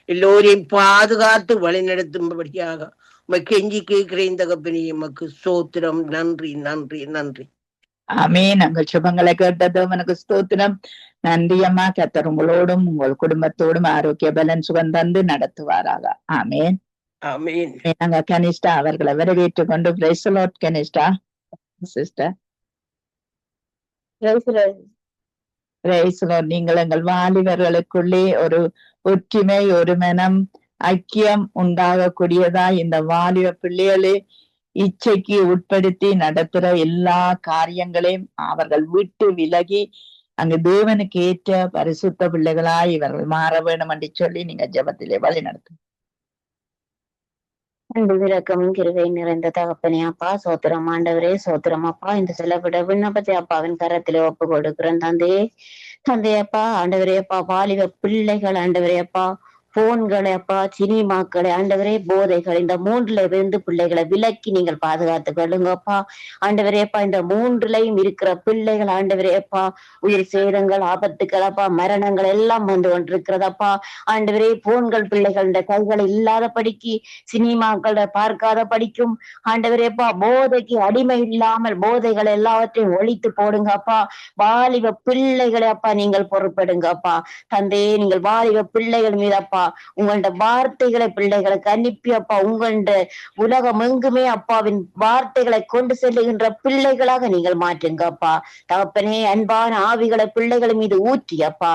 S8: எல்லோரையும் பாதுகாத்து வழி நடத்தும்படியாக கெஞ்சி கேட்கிறேன் தகப்பனே. எமக்கு ஸ்தோத்திரம். நன்றி நன்றி நன்றி.
S2: ஆமீன். நாங்கள் சுபங்களை கேட்டது உனக்கு ஸ்தோத்திரம். நன்றி அம்மா. கர்த்தர் உங்களோடும் உங்கள் குடும்பத்தோடும் ஆரோக்கிய பலன் சுகம் தந்து நடத்துவாராக. ஆமீன்
S8: ஆமீன்.
S2: நாங்க கனிஷ்டா அவர்களை வரவேற்றுக் கொண்டு பிரைஸ் தி லார்ட். கனிஷ்டா சிஸ்டர். நீங்கள் எங்கள் வாலிபர்களுக்குள்ளே ஒரு ஒற்றுமை, ஒரு மனம், ஐக்கியம் உண்டாகக்கூடியதா இந்த வாலிப பிள்ளைகளே இச்சைக்கு உட்படுத்தி நடத்துற எல்லா காரியங்களையும் அவர்கள் விட்டு விலகி அங்கு தேவனுக்கு ஏற்ற பரிசுத்த பிள்ளைகளாய் இவர்கள் மாற வேண்டும் என்று சொல்லி நீங்க ஜெபத்திலே வழி நடத்தும்.
S5: அன்பு விரக்கமும் கிருவை நிறைந்த தகப்பனே அப்பா, சோத்திரம் ஆண்டவரே, சோத்திரம் அப்பா. இந்த செலவிட விண்ணப்பத்தை அப்பாவின் கரத்திலே ஒப்பு கொடுக்கிறேன் தந்தையப்பா. ஆண்டவரே அப்பா, வாலிப பிள்ளைகள் ஆண்டவரே அப்பா, போன்களை அப்பா, சினிமாக்களை ஆண்டவரே, போதைகள், இந்த மூன்றுல இருந்து பிள்ளைகளை விலக்கி நீங்கள் பாதுகாத்து கொள்ளுங்கப்பா. ஆண்டவரே அப்பா, இந்த மூன்றுலையும் இருக்கிற பிள்ளைகள் ஆண்டவரே அப்பா, உயிர் சேதங்கள், ஆபத்துக்கள் அப்பா, மரணங்கள் எல்லாம் வந்து கொண்டிருக்கிறதப்பா. ஆண்டவரே, போன்கள் பிள்ளைகள் இந்த கைகள் இல்லாத படிக்கு, சினிமாக்களை பார்க்காத படிக்கும் ஆண்டவரே அப்பா, போதைக்கு அடிமை இல்லாமல் போதைகள் எல்லாவற்றையும் ஒழித்து போடுங்கப்பா. வாலிப பிள்ளைகளை அப்பா நீங்கள் பொறுப்படுங்கப்பா. தந்தையே, நீங்கள் வாலிப பிள்ளைகள் மீது அப்பா உங்களோட வார்த்தைகளை பிள்ளைகளுக்கு அனுப்பி அப்பா, உங்களோட உலகம் எங்குமே அப்பாவின் வார்த்தைகளை கொண்டு செல்லுகின்ற பிள்ளைகளாக நீங்கள் மாற்றுங்கப்பா. தகப்பனே, அன்பான ஆவிகளை பிள்ளைகள் மீது ஊற்றி அப்பா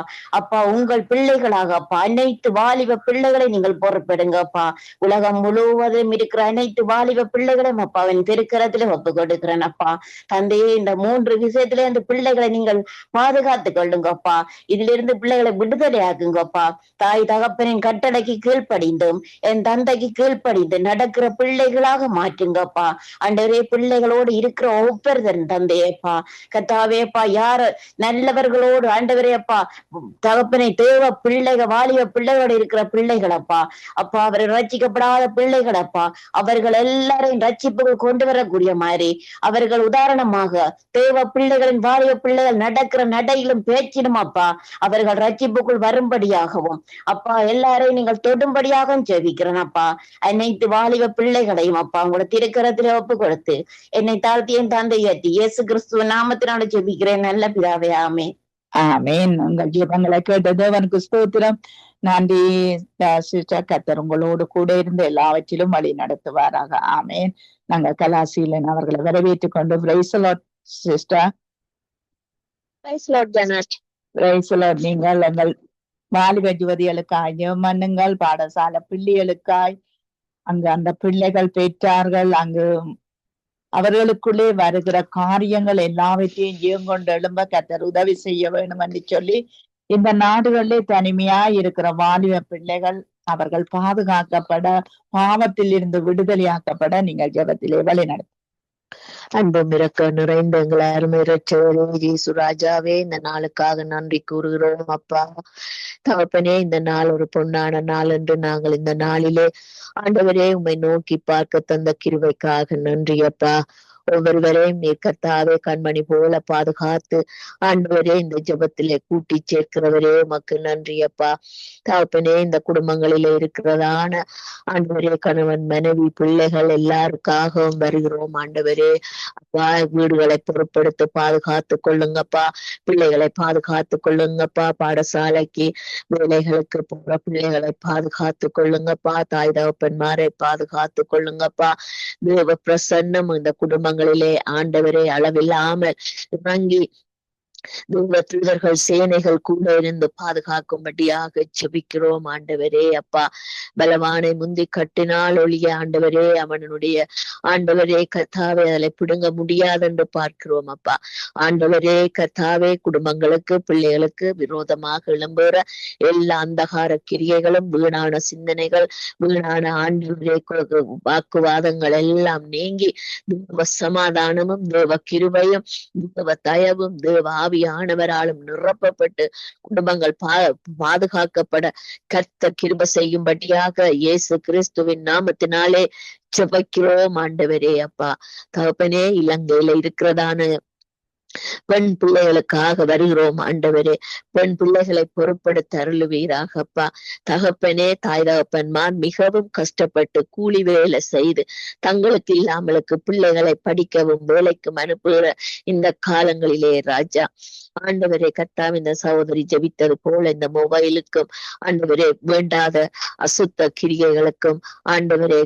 S5: உங்கள் பிள்ளைகளாக அப்பா அனைத்து வாலிப பிள்ளைகளை நீங்கள் பொறுப்பெடுங்கப்பா. உலகம் முழுவதும் இருக்கிற அனைத்து வாலிப பிள்ளைகளையும் அப்பாவின் திருக்கரத்திலே ஒப்பு கொடுக்கிறேன் அப்பா. தந்தையே, இந்த 3 விஷயத்திலே அந்த பிள்ளைகளை நீங்கள் பாதுகாத்துக் கொள்ளுங்கப்பா. இதிலிருந்து பிள்ளைகளை விடுதலை ஆக்குங்கப்பா. தாய் தகப்பனின் கட்டளைக்கு கீழ்ப்படிந்தும் என் தந்தைக்கு கீழ்ப்படிந்து நடக்கிற பிள்ளைகளாக மாற்றுங்கப்பா. ஆண்டவரே, பிள்ளைகளோடு இருக்கிற ஒவ்வொருத்தன் தந்தையப்பா, கர்த்தாவேப்பா, யார் நல்லவர்களோடு ஆண்டவரே அப்பா தகப்பனை தேவ பிள்ளைகள், வாலிப பிள்ளைகளோடு இருக்கிற பிள்ளைகளப்பா அவர்கள் ரட்சிக்கப்படாத பிள்ளைகளப்பா, அவர்கள் எல்லாரையும் ரட்சிப்புகள் கொண்டு வரக்கூடிய மாதிரி அவர்கள் உதாரணமாக தேவ பிள்ளைகளின் வாலிப பிள்ளைகள் நடக்கிற நடையிலும் பேச்சிலும் அப்பா அவர்கள் ரட்சிப்புக்குள் வரும்படியாகவும் அப்பா எல்லாரையும் நீங்கள் தொடும்படியாக ஜெபிக்கிறேன் அப்பா. அனைத்து வாலிப பிள்ளைகளையும் அப்பா உங்களோட திருக்கரத்திலே ஒப்பு கொடுத்து என்னை தாழ்த்தியன் தந்தை ஏற்றி இயேசு கிறிஸ்துவ நாமத்தினால ஜெபிக்கிறேன் நல்ல பிதாவே, ஆமென்.
S2: ஆமென். உங்கள் ஜெபங்களை கேட்ட தேவனுக்கு ஸ்தோத்திரம். நன்றி சிஸ்டர். கர்த்தர் உங்களோடு கூட இருந்து எல்லாவற்றிலும் வழி நடத்துவாராக. ஆமென். நாங்கள் கலாசீலன் அவர்களை வரவேற்றுக் கொண்டு praise the Lord sister.
S5: Price the Lord Janet.
S2: Price the lord. நீங்கள் எங்கள் வாலிப யுவதிகளுக்காய் ஜெபம் பண்ணுங்கள். பாடசாலை பிள்ளைகளுக்காய் அங்கு அந்த பிள்ளைகள் பெற்றார்கள், அங்கு அவர்களுக்குள்ளே வருகிற காரியங்கள் எல்லாவற்றையும் ஜெயம் கொண்டு எழும்ப கர்த்தர் உதவி செய்ய வேண்டும் என்று சொல்லி இந்த நாடுகளிலே தனிமையா இருக்கிற வாலிப பிள்ளைகள் அவர்கள் பாதுகாக்கப்பட, பாவத்தில் இருந்து விடுதலையாக்கப்பட நீங்கள் ஜெபத்திலே வழி நடத்த.
S9: அன்பும் இரக்க நிறைந்த எங்கள் அருமை இரட்சகரே இயேசு ராஜாவே, இந்த நாளுக்காக நன்றி கூறுகிறோம் அப்பா. தகப்பனே, இந்த நாள் ஒரு பொன்னான நாள் என்று நாங்கள் இந்த நாளிலே ஆண்டவரே உம்மை நோக்கி பார்க்க தந்த கிருபைக்காக நன்றி அப்பா. ஒவ்வொருவரையும் நீர் கர்த்தாவே கண்மணி போல பாதுகாத்து ஆண்டவரே இந்த ஜெபத்திலே கூட்டி சேர்க்கிறவரே உமக்கு நன்றி அப்பா. தகப்பனே, இந்த குடும்பங்களிலே இருக்கிறதான ஆண்டவரே கணவன் மனைவி பிள்ளைகள் எல்லாருக்காகவும் வருகிறோம் ஆண்டவரே அப்பா. வீடுகளை பொறுப்படுத்த பாதுகாத்து கொள்ளுங்கப்பா, பிள்ளைகளை பாதுகாத்து கொள்ளுங்கப்பா, பாடசாலைக்கு வேலைகளுக்கு போற பிள்ளைகளை பாதுகாத்து கொள்ளுங்கப்பா, தாய் தகப்பன்மாரை பாதுகாத்து கொள்ளுங்கப்பா. தேவ பிரசன்னம் இந்த குடும்பங்களிலே ஆண்டவரே அளவில்லாமல் இறங்கி தேவ தூதர்கள் சேனைகள் கூட இருந்து பாதுகாக்கும்படியாக ஜெபிக்கிறோம் ஆண்டவரே அப்பா. பலவானை முந்தி கட்டினால் ஒழிய ஆண்டவரே அவனுடைய ஆண்டவரே கர்த்தாவே அதில் பிடுங்க முடியாது என்று பார்க்கிறோம் அப்பா. ஆண்டவரே கர்த்தாவே, குடும்பங்களுக்கு பிள்ளைகளுக்கு விரோதமாக எழும்புகிற எல்லா அந்தகார கிரியைகளும், வீணான சிந்தனைகள், வீணான ஆண்டவரே வாக்குவாதங்கள் எல்லாம் நீங்கி தேவ சமாதானமும் தேவ கிருபையும் தேவ தயவும் தேவ ஆவியானவராலும் நிரப்பப்பட்டு குடும்பங்கள் பாதுகாக்கப்பட கர்த்தர் கிருபை செய்யும்படியாக இயேசு கிறிஸ்துவின் நாமத்தினாலே ஜெபிக்கிறோம் ஆண்டவரே அப்பா. தகப்பனே, இலங்கையில இருக்கிறதான பெண் பிள்ளைகளுக்காக வருகிறோம் ஆண்டவரே. பெண் பிள்ளைகளை பொறுப்படுத்த அருளுவீராகப்பா. தகப்பனே, தாய் தகப்பன்மார் மிகவும் கஷ்டப்பட்டு கூலி வேலை செய்து தங்களுக்கு இல்லாமலுக்கு பிள்ளைகளை படிக்கவும் வேலைக்கும் அனுப்புகிற இந்த காலங்களிலே ராஜா ஆண்டவரே கர்த்தாவே, இந்த சகோதரி ஜெபித்தது போல இந்த மொபைலுக்கும் ஆண்டவரே வேண்டாத அசுத்த கிரியைகளுக்கும் ஆண்டவரே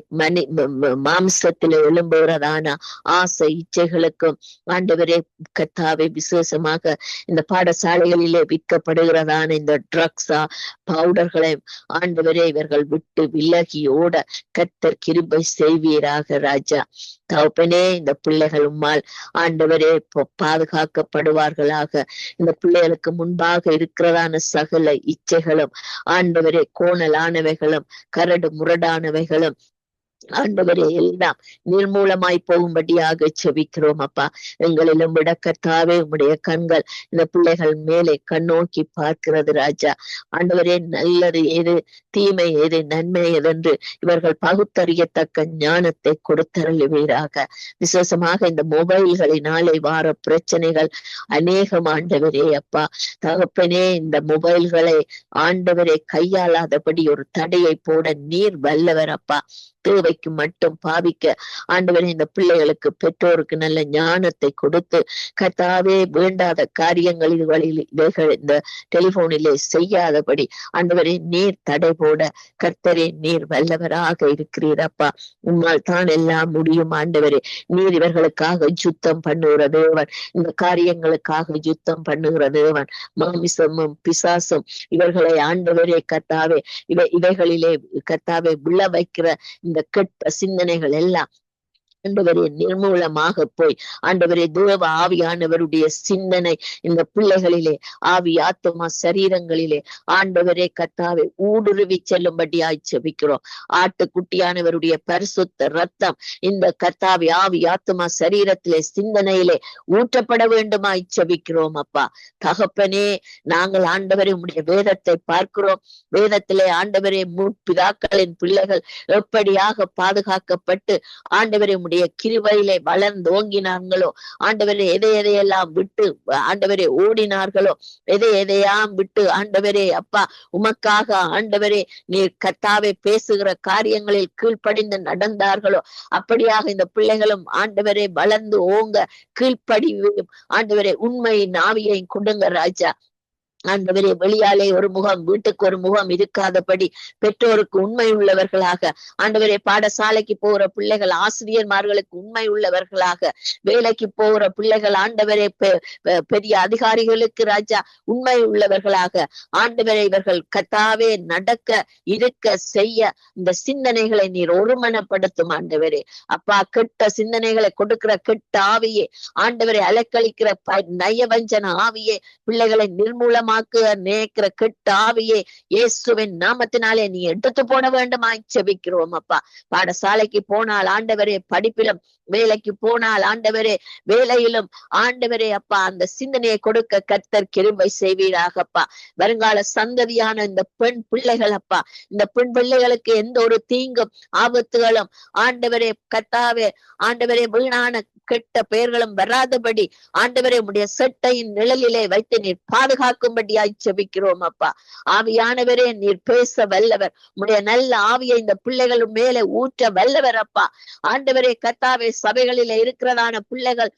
S9: மாம்சத்திலே எழும்புகிறதான ஆசை இச்சைகளுக்கும் ஆண்டவரே கர்த்தாவே, விசேஷமாக இந்த பாடசாலைகளிலே விற்கப்படுகிறதான இந்த ட்ரக்ஸா பவுடர்களை ஆண்டவரே இவர்கள் விட்டு விலகி ஓட கர்த்தர் கிருபை செய்வீராக ராஜா. தகப்பனே, இந்த பிள்ளைகள் உம்மால் ஆண்டவரே பாதுகாக்கப்படுவார்களாக. இந்த பிள்ளைகளுக்கு முன்பாக இருக்கிறதான சகல இச்சைகளும் ஆண்டவரே கோணலானவைகளும் கரடு முரடானவைகளும் ஆண்டவரே எல்லாம் நிர்மூலமாய் போகும்படியாக செபிக்கிறோம் அப்பா. எங்களிலும் விட கர்த்தாவே உம்முடைய கண்கள் இந்த பிள்ளைகள் மேலே கண்ணோக்கி பார்க்கிறது ராஜா. ஆண்டவரே, நல்லது எது தீமை எது நன்மை எதென்று இவர்கள் பகுத்தறியத்தக்க ஞானத்தை கொடுத்தருளுவீராக. விசேஷமாக இந்த மொபைல்களினாலே வார பிரச்சனைகள் அநேகம் ஆண்டவரே அப்பா. தகப்பனே, இந்த மொபைல்களை ஆண்டவரை கையாளாதபடி ஒரு தடையை போட நீர் வல்லவர் அப்பா. தேவைக்கு மட்டும் பாவிக்க ஆண்டவரே இந்த பிள்ளைகளுக்கு பெற்றோருக்கு நல்ல ஞானத்தை கொடுத்து கர்த்தாவே வேண்டாத காரியங்கள் இவைகள் இந்த டெலிபோனிலே செய்யாதபடி ஆண்டவரே நீர் தடை போட கர்த்தரே நீர் வல்லவராக இருக்கிறீரப்பா. உம்மால் தான் எல்லாம் முடியும் ஆண்டவரே. நீர் இவர்களுக்காக யுத்தம் பண்ணுகிற தேவன், இந்த காரியங்களுக்காக யுத்தம் பண்ணுகிற தேவன். மாமிசமும் பிசாசும் இவர்களை ஆண்டவரே கர்த்தாவே இவைகளிலே கர்த்தாவே விழ வைக்கிற இந்த கெட்ட சிந்தனைகள் எல்லாம் ஆண்டவரே நிர்மூலமாக போய் ஆண்டவரே தேவ ஆவியானவருடைய சிந்தனை இந்த பிள்ளைகளிலே ஆவி ஆத்மா சரீரங்களிலே ஆண்டவரே கர்த்தாவே ஊடுருவி செல்லும்படியாய் செபிக்கிறோம். ஆட்டுக்குட்டியானவருடைய பரிசுத்த ரத்தம் இந்த கர்த்தாவே ஆவி ஆத்மா சரீரத்திலே சிந்தனையிலே ஊற்றப்பட வேண்டுமாய் செபிக்கிறோம் அப்பா. தகப்பனே, நாங்கள் ஆண்டவரே உம்முடைய வேதத்தை பார்க்கிறோம். வேதத்திலே ஆண்டவரே முற்பிதாக்களின் பிள்ளைகள் எப்படியாக பாதுகாக்கப்பட்டு ஆண்டவரே கிருபையிலே வளர்ந்து ஓங்கினார்களோ, ஆண்டவரே எதையெல்லாம் விட்டு ஆண்டவரே ஓடினார்களோ, எதையாம் விட்டு ஆண்டவரே அப்பா உமக்காக ஆண்டவரே நீர் கர்த்தாவே பேசுகிற காரியங்களில் கீழ்ப்படிந்து நடந்தார்களோ, அப்படியாக இந்த பிள்ளைகளும் ஆண்டவரே வளர்ந்து ஓங்க கீழ்ப்படிவையும் ஆண்டவரே உண்மையின் ஆவியையும் கொடுங்க ராஜா. ஆண்டவரே வெளியாலே ஒரு முகம் வீட்டுக்கு ஒரு முகம் இருக்காதபடி பெற்றோருக்கு உண்மை உள்ளவர்களாக ஆண்டவரே பாடசாலைக்கு போகிற பிள்ளைகள் ஆசிரியர்மார்களுக்கு உண்மை உள்ளவர்களாக வேலைக்கு போகிற பிள்ளைகள் ஆண்டவரே பெரிய அதிகாரிகளுக்கு ராஜா உண்மை உள்ளவர்களாக ஆண்டவரே இவர்கள் கர்த்தாவே நடக்க இருக்க செய்ய இந்த சிந்தனைகளை நீர் ஒருமனப்படுத்தும் ஆண்டவரே அப்பா. கெட்ட சிந்தனைகளை கொடுக்கிற கெட்ட ஆவியே ஆண்டவரை அலக்களிக்கிற நயவஞ்சன ஆவியே பிள்ளைகளை நிர்மூலமாக நேக்கிற கெட்ட ஆவியே இயேசுவின் நாமத்தினாலே நீ எடுத்து போட வேண்டுமாய் செபிக்கிறோம் அப்பா. பாடசாலைக்கு போனால் ஆண்டவரே படிப்பிலும், வேலைக்கு போனால் ஆண்டவரே வேலையிலும் ஆண்டவரே அப்பா அந்த சிந்தனையை கொடுக்க கர்த்தர் கிருபை செய்வீராகப்பா. வருங்கால சந்ததியான இந்த பெண் பிள்ளைகள் அப்பா, இந்த பெண் பிள்ளைகளுக்கு எந்த ஒரு தீங்கும் ஆபத்துகளும் ஆண்டவரே கர்த்தாவே ஆண்டவரே வீணான கெட்ட பெயர்களும் வராதபடி ஆண்டவரே உடைய செட்டையின் நிழலிலே வைத்து நீர் பாதுகாக்கும்படியாய் செபிக்கிறோம் அப்பா. ஆவியானவரே நீர் பேச வல்லவர். உடைய நல்ல ஆவியை இந்த பிள்ளைகள் மேலே ஊற்ற வல்லவர் அப்பா. ஆண்டவரே கர்த்தாவே சபைகளிலே இருக்கிறதான பிள்ளைகள்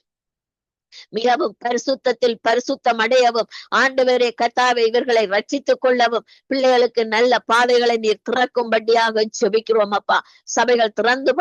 S9: மிகவும் பரிசுத்தத்தில் பரிசுத்தம் அடையவும் ஆண்டவரே கர்த்தாவே இவர்களை ரட்சித்துக் கொள்ளவும் பிள்ளைகளுக்கு நல்ல பாதைகளை நீர் திறக்கும்படியாக செபிக்கிறோம் அப்பா. சபைகள் திறந்து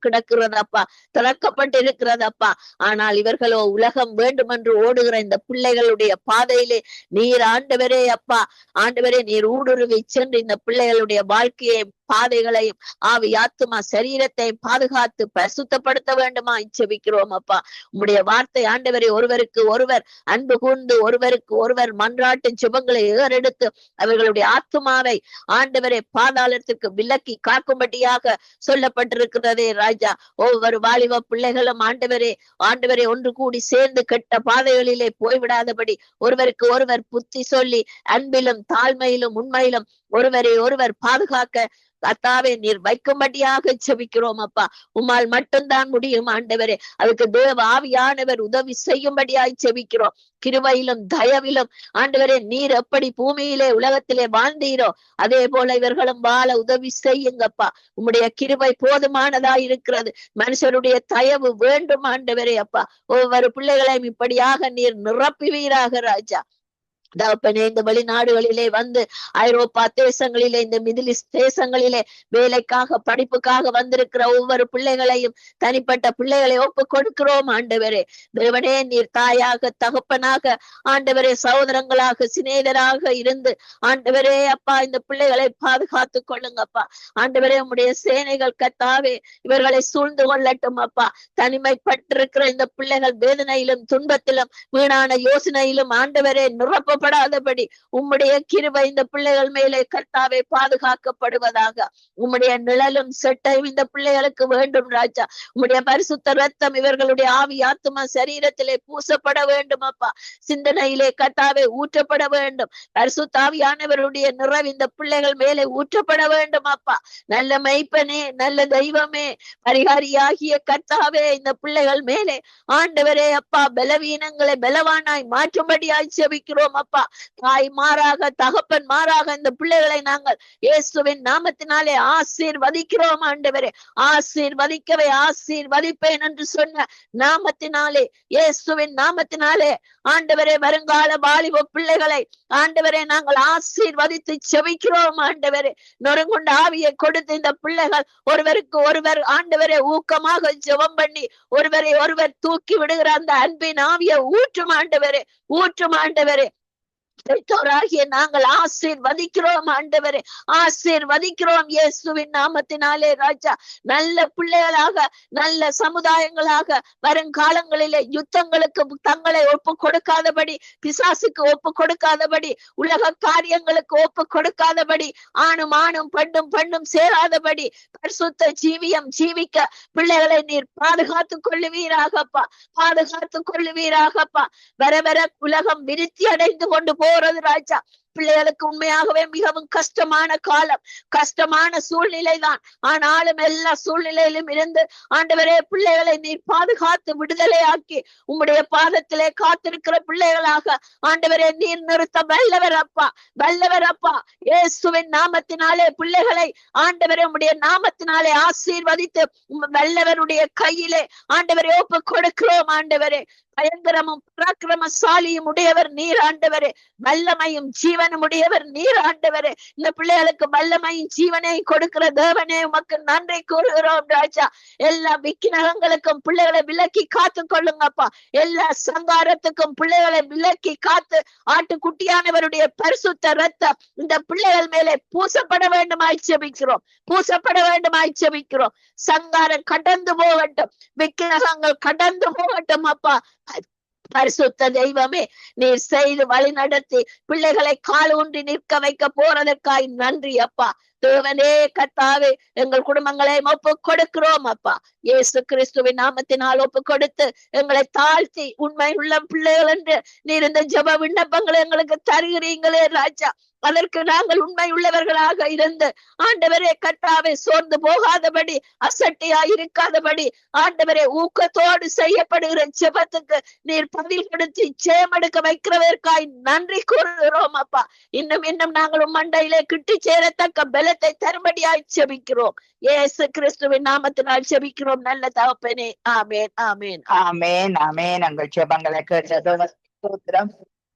S9: கிடக்கிறதப்பா, திறக்கப்பட்டு இருக்கிறதப்பா. ஆனால் இவர்களோ உலகம் வேண்டுமென்று ஓடுகிற இந்த பிள்ளைகளுடைய பாதையிலே நீர் ஆண்டவரே அப்பா ஆண்டவரே நீர் ஊடுருவி சென்று இந்த பிள்ளைகளுடைய வாழ்க்கையை பாதைகளையும் ஆவி ஆத்துமா சரீரத்தையும் பாதுகாத்து பரிசுத்தப்படுத்த வேண்டுமா செபிக்கிறோம் அப்பா. உம்முடைய வார்த்தை ஆண்டவரை ஒருவருக்கு ஒருவர் அன்பு கூர்ந்து ஒருவருக்கு ஒருவர் மன்றாட்டு ஜெபங்களை ஏறெடுத்து அவர்களுடைய ஆத்துமாவை ஆண்டவரை பாதாளத்திற்கு விலக்கி காக்கும்படியாக சொல்லப்பட்டிருக்கிறதே ராஜா. ஒவ்வொரு வாலிப பிள்ளைகளும் ஆண்டவரை ஒன்று கூடி சேர்ந்து கெட்ட பாதைகளிலே போய்விடாதபடி ஒருவருக்கு ஒருவர் புத்தி சொல்லி அன்பிலும் தாழ்மையிலும் உண்மையிலும் ஒருவரை ஒருவர் பாதுகாக்க கர்த்தாவே நீர் வைக்கும்படியாக செபிக்கிறோம் அப்பா. உம்மால் மட்டும்தான் முடியும் ஆண்டவரே. அதுக்கு தேவ ஆவியானவர் உதவி செய்யும்படியாய் செபிக்கிறோம். கிருபையிலும் தயவிலும் ஆண்டவரே நீர் எப்படி பூமியிலே உலகத்திலே வாழ்ந்தீரோ அதே போல இவர்களும் வாழ உதவி செய்யுங்கப்பா. உம்முடைய கிருபை போதுமானதா இருக்கிறது. மனுஷருடைய தயவு வேண்டும் ஆண்டவரே அப்பா. ஒவ்வொரு பிள்ளைகளையும் இப்படியாக நீர் நிரப்புவீராக ராஜா. தகப்பனே, இந்த வெளிநாடுகளிலே வந்து ஐரோப்பா தேசங்களிலே, இந்த மிடில் ஈஸ்ட் தேசங்களிலே வேலைக்காக படிப்புக்காக வந்திருக்கிற ஒவ்வொரு பிள்ளைகளையும் தனிப்பட்ட பிள்ளைகளை ஒப்பு கொடுக்கிறோம் ஆண்டவரே. தேவனே, நீர் தாயாக தகப்பனாக ஆண்டவரே சகோதரங்களாக சிநேகராக இருந்து ஆண்டவரே அப்பா இந்த பிள்ளைகளை பாதுகாத்து கொள்ளுங்கப்பா. ஆண்டவரே, உம்முடைய சேனைகள் கர்த்தாவே இவர்களை சூழ்ந்து கொள்ளட்டும் அப்பா. தனிமைப்பட்டிருக்கிற இந்த பிள்ளைகள் வேதனையிலும் துன்பத்திலும் வீணான யோசனையிலும் ஆண்டவரே நிரப்பப்படாதபடி உம்முடைய கிருபை இந்த பிள்ளைகள் மேலே கர்த்தாவே பாதுகாக்கப்படுவதாக. உம்முடைய நிழலும் செட்டையும் இந்த பிள்ளைகளுக்கு வேண்டும் ராஜா. உம்முடைய பரிசுத்த ரத்தம் இவர்களுடைய ஆவி ஆத்துமா சரீரத்திலே பூசப்பட வேண்டும் அப்பா. சிந்தனையிலே கர்த்தாவே ஊற்றப்பட வேண்டும். பரிசுத்த ஆவியானவருடைய நிறைவு இந்த பிள்ளைகள் மேலே ஊற்றப்பட வேண்டும் அப்பா. நல்ல மெய்ப்பனே, நல்ல தெய்வமே, பரிகாரியாகிய கர்த்தாவே இந்த பிள்ளைகள் மேலே ஆண்டவரே அப்பா பலவீனங்களை பலவானாய் மாற்றும்படியாய் செபிக்கிறோம் அப்பா. தாய் மாறாக தகப்பன் மாறாக இந்த பிள்ளைகளை நாங்கள் இயேசுவின் நாமத்தினாலே ஆசீர்வதிக்கிறோம் ஆண்டவரே. ஆசீர்வதிக்கவே ஆசீர்வதிப்பேன் என்று சொன்ன நாமத்தினாலே, இயேசுவின் நாமத்தினாலே ஆண்டவரே வருங்கால வாலிப பிள்ளைகளை ஆண்டவரே நாங்கள் ஆசீர்வதித்து செபிக்கிறோம் ஆண்டவரே. நொறுங்குண்ட ஆவியை கொடுத்து இந்த பிள்ளைகள் ஒருவருக்கு ஒருவர் ஆண்டவரே ஊக்கமாக ஜெபம் பண்ணி ஒருவரை ஒருவர் தூக்கி விடுகிற அந்த அன்பின் ஆவியை ஊற்றும் ஆண்டவரே, ஊற்றும் ஆண்டவரே. பெற்றோராகிய நாங்கள் ஆசீர்வதிக்கிறோம் ஆண்டவரே, ஆசீர்வதிக்கிறோம் இயேசுவின் நாமத்தினாலே ராஜா. நல்ல பிள்ளைகளாக நல்ல சமுதாயங்களாக வருங்காலங்களிலே யுத்தங்களுக்கு தங்களை ஒப்பு கொடுக்காதபடி, பிசாசுக்கு ஒப்பு கொடுக்காதபடி, உலக காரியங்களுக்கு ஒப்பு கொடுக்காதபடி, ஆணும் ஆணும் பெண்ணும் சேராதபடி பரிசுத்த ஜீவியம் ஜீவிக்க பிள்ளைகளை நீர் பாதுகாத்துக் கொள்ளுவீராகப்பா, பாதுகாத்துக் கொள்ளுவீராகப்பா. வர வர உலகம் விருத்தி அடைந்து கொண்டு போறது ராஜா. பிள்ளைகளுக்கு உண்மையாகவே மிகவும் கஷ்டமான காலம், கஷ்டமான சூழ்நிலை தான். ஆனாலும் எல்லா சூழ்நிலையிலும் இருந்து ஆண்டவரே பிள்ளைகளை நீர் பாதுகாத்து விடுதலையாக்கி உம்முடைய பாதத்திலே காத்திருக்கிற பிள்ளைகளாக ஆண்டவரே நீர் நிறுத்த வல்லவர் அப்பா, வல்லவர் அப்பா. இயேசுவின் நாமத்தினாலே பிள்ளைகளை ஆண்டவரே உம்முடைய நாமத்தினாலே ஆசீர்வதித்து வல்லவருடைய கையிலே ஆண்டவரே ஒப்பு கொடுக்கிறோம் ஆண்டவரே. பயங்கரமும் பராக்கிரமசாலியும் உடையவர் நீர் ஆண்டவரே, வல்லமையும் ஜீவனும் உடையவர் நீர் ஆண்டவரே. இந்த பிள்ளைகளுக்கு வல்லமையும் ஜீவனையும் கொடுக்கிற தேவனே உமக்கு நன்றி கூறுகிறோம் ராஜா. எல்லா விக்கினகங்களுக்கும் பிள்ளைகளை விலக்கி காத்து கொள்ளுங்கப்பா. எல்லா சங்காரத்துக்கும் பிள்ளைகளை விலக்கி காத்து ஆட்டுக்குட்டியானவருடைய பரிசுத்த ரத்தம் இந்த பிள்ளைகள் மேலே பூசப்பட வேண்டுமாய் செபிக்கிறோம், பூசப்பட வேண்டுமாய் செபிக்கிறோம். சங்காரம் கடந்து போகட்டும், விக்கினகங்கள் கடந்து போகட்டும் அப்பா. பரிசுத்த தெய்வமே, நீர் செய்து வழி நடத்தி பிள்ளைகளை கால் ஊன்றி நிற்க வைக்க போறதற்காய் நன்றி அப்பா. தேவனே கர்த்தாவே எங்கள் குடும்பங்களை ஒப்பு கொடுக்கிறோம் அப்பா. இயேசு கிறிஸ்துவின் நாமத்தினால் ஒப்பு கொடுத்து எங்களை தாழ்த்தி உண்மை உள்ள பிள்ளைகள் என்று நீர் இந்த ஜெப விண்ணப்பங்களை எங்களுக்கு தருகிறீங்களே ராஜா. அதற்கு நாங்கள் உண்மை உள்ளவர்களாக இருந்து ஆண்டவரே கர்த்தாவே சோர்ந்து போகாதபடி, அசட்டியா இருக்காதபடி ஆண்டவரே ஊக்கத்தோடு செய்யப்படுகிற ஜெபத்துக்கு நீர் பதில் கொடுத்து ஜெயமெடுக்க வைக்கிறதற்காய் நன்றி கூறுகிறோம் அப்பா. இன்னும் நாங்கள் மண்டையிலே கிட்டி சேரத்தக்க பலத்தை தரும்படியாய் செபிக்கிறோம். இயேசு கிறிஸ்துவின் நாமத்தினால் செபிக்கிறோம் நல்ல தகப்பனே. ஆமேன், ஆமேன்,
S2: ஆமேன், ஆமேன். எங்கள் ஜெபங்களை கேட்டது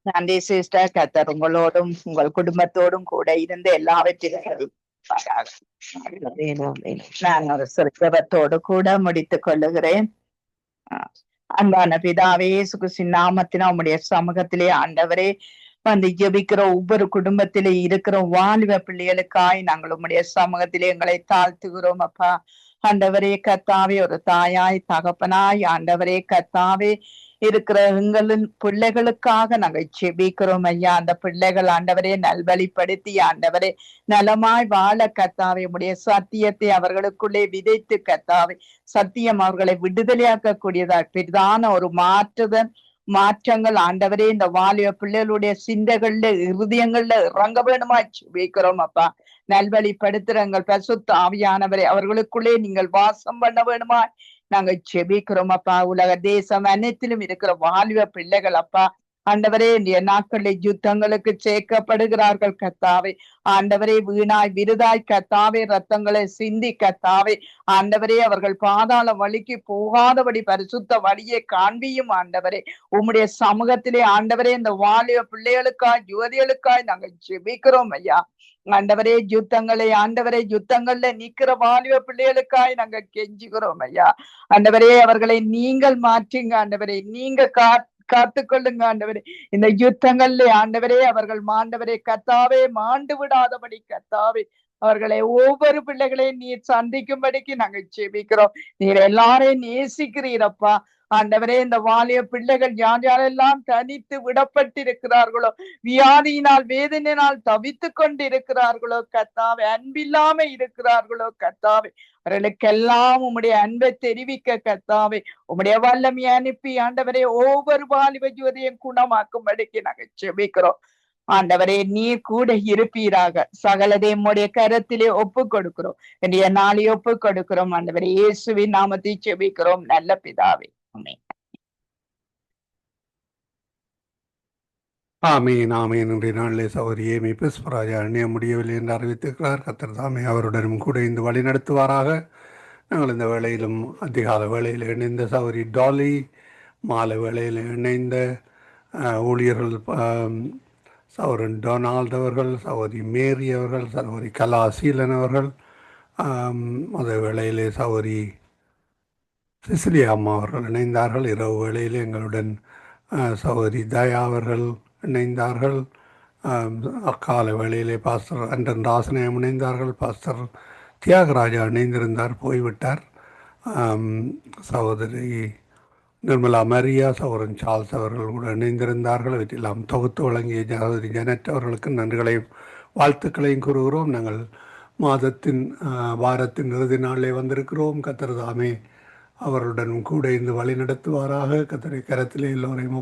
S2: நன்றி சிஸ்டர். கர்த்தர் உங்களோடும் உங்கள் குடும்பத்தோடும் கூட இருந்து எல்லாவற்றையும் நான் ஒரு சிறுத்தோடு கூட முடித்துக் கொள்ளுகிறேன். அன்பான பிதாவே, இயேசு கிறிஸ்துவின் நாமத்தினால் உம்முடைய சமூகத்திலே ஆண்டவரே வந்து ஜெபிக்கிற ஒவ்வொரு குடும்பத்திலே இருக்கிற வாலிப பிள்ளைகளுக்காய் நாங்கள் உம்முடைய சமூகத்திலே எங்களை தாழ்த்துகிறோம் அப்பா. ஆண்டவரே கர்த்தாவே, ஒரு தாயாய் தகப்பனாய் ஆண்டவரே கர்த்தாவே இருக்கிற எங்களின் பிள்ளைகளுக்காக நாங்கள் செபிக்கிறோம் ஐயா. அந்த பிள்ளைகள் ஆண்டவரே நல்வழிப்படுத்தி ஆண்டவரே நலமாய் வாழ கர்த்தாவே உம்முடைய சத்தியத்தை அவர்களுக்குள்ளே விதைத்து கர்த்தாவே சத்தியம் அவர்களை விடுதலையாக்க கூடியதா பெரிதான ஒரு மாற்றங்கள் ஆண்டவரே இந்த வாலிப பிள்ளைகளுடைய சிந்தைகள்ல இருதயங்கள்ல இறங்க வேணுமா செபிக்கிறோம் அப்பா. நல்வழிப்படுத்துறங்கள் பரிசுத்த ஆவியானவரை அவர்களுக்குள்ளே நீங்கள் வாசம் பண்ண வேணுமா நாங்கள் செபிக்கிறோம் அப்பா. உலக தேசம் அனைத்திலும் இருக்கிற வாலிப பிள்ளைகள் அப்பா ஆண்டவரே இந்த நாட்களில் யுத்தங்களுக்கு சேர்க்கப்படுகிறார்கள் கத்தாவே. ஆண்டவரே வீணாய் விருதாய் கத்தாவே ரத்தங்களை சிந்தி கத்தாவே ஆண்டவரே அவர்கள் பாதாள வழிக்கு போகாதபடி பரிசுத்த வழியை காண்பியும் ஆண்டவரே. உம்முடைய சமூகத்திலே ஆண்டவரே இந்த வாலிப பிள்ளைகளுக்காய் யுவதிகளுக்காய் நாங்கள் ஜெபிக்கிறோம் ஐயா. ஆண்டவரே யுத்தங்களை ஆண்டவரே யுத்தங்கள்ல நிக்கிற வாலிப பிள்ளைகளுக்காய் நாங்கள் கெஞ்சுகிறோம் ஐயா. ஆண்டவரே அவர்களை நீங்கள் மாற்றுங்க ஆண்டவரே, நீங்க காத்துக்கொள்ளுங்க ஆண்டவரே. இந்த யுத்தங்கள்ல ஆண்டவரே அவர்கள் மாண்டவரே கத்தாவே மாண்டு விடாதபடி கத்தாவே அவர்களை ஒவ்வொரு பிள்ளைகளையும் நீர் சந்திக்கும்படிக்கு நாங்கள் ஜெபிக்கிறோம். நீர் எல்லாரையும் நேசிக்கிறீரப்பா. ஆண்டவரே இந்த வாலிய பிள்ளைகள் யார் யாரெல்லாம் தனித்து விடப்பட்டிருக்கிறார்களோ, வியாதியினால் வேதனையினால் தவித்து கொண்டு இருக்கிறார்களோ கத்தாவே, அன்பில்லாம இருக்கிறார்களோ கத்தாவே, அவர்களுக்கெல்லாம் உம்முடைய அன்பை தெரிவிக்க கத்தாவே உம்முடைய வல்லமையை அனுப்பி ஆண்டவரே ஒவ்வொரு வாலிப ஜோதியும் குணமாக்கும்படிக்கு நாங்கள் ஜெபிக்கிறோம். ஆண்டவரே நீர் கூட இருப்பீராக. சகலதை உம்முடைய கரத்திலே ஒப்பு கொடுக்கிறோம். என்னுடைய நாளை ஒப்பு கொடுக்கிறோம் ஆண்டவரே. இயேசுவின் நாமத்தை ஜெபிக்கிறோம் நல்ல பிதாவே. ஆமென்.
S1: ஆமீன் ஆமீன். இன்றைய நாளிலே சகோதரி ஏமி புஷ்பராஜா அணிய முடியவில்லை என்று அறிவித்திருக்கிறார். கர்த்தர் தாமே அவருடனும் கூட இந்த வழி நடத்துவாராக. நாங்கள் இந்த வேளையிலும் அதிகால வேளையில் இணைந்த சகோதரி டாலி, மாலை வேளையில் இணைந்த ஊழியர்கள் சகோதரன் டொனால்ட் அவர்கள், சகோதரி மேரி அவர்கள், சகோதரி கலாசீலன் அவர்கள், அதே வேளையிலே சகோதரி சிசிலியா அம்மா அவர்கள் இணைந்தார்கள். இரவு வேளையில் எங்களுடன் சகோதரி தயா அவர்கள் இணைந்தார்கள். அக்கால வேளையிலே பாஸ்டர் அண்டன் ராசனயம் இணைந்தார்கள். பாஸ்டர் தியாகராஜா இணைந்திருந்தார், போய்விட்டார். சகோதரி நிர்மலா மரியா, சகோதரன் சார்ல்ஸ் அவர்கள் கூட இணைந்திருந்தார்கள். இவற்றெல்லாம் தொகுத்து வழங்கிய சகோதரி ஜெனட் அவர்களுக்கு நன்றிகளையும் வாழ்த்துக்களையும் கூறுகிறோம். நாங்கள் மாதத்தின் வாரத்தின் இறுதி நாளிலே வந்திருக்கிறோம். கர்த்தர் தாமே அவருடன் கூட இந்த வழி நடத்துவாராக. கர்த்தரை கரத்திலே எல்லோரையும்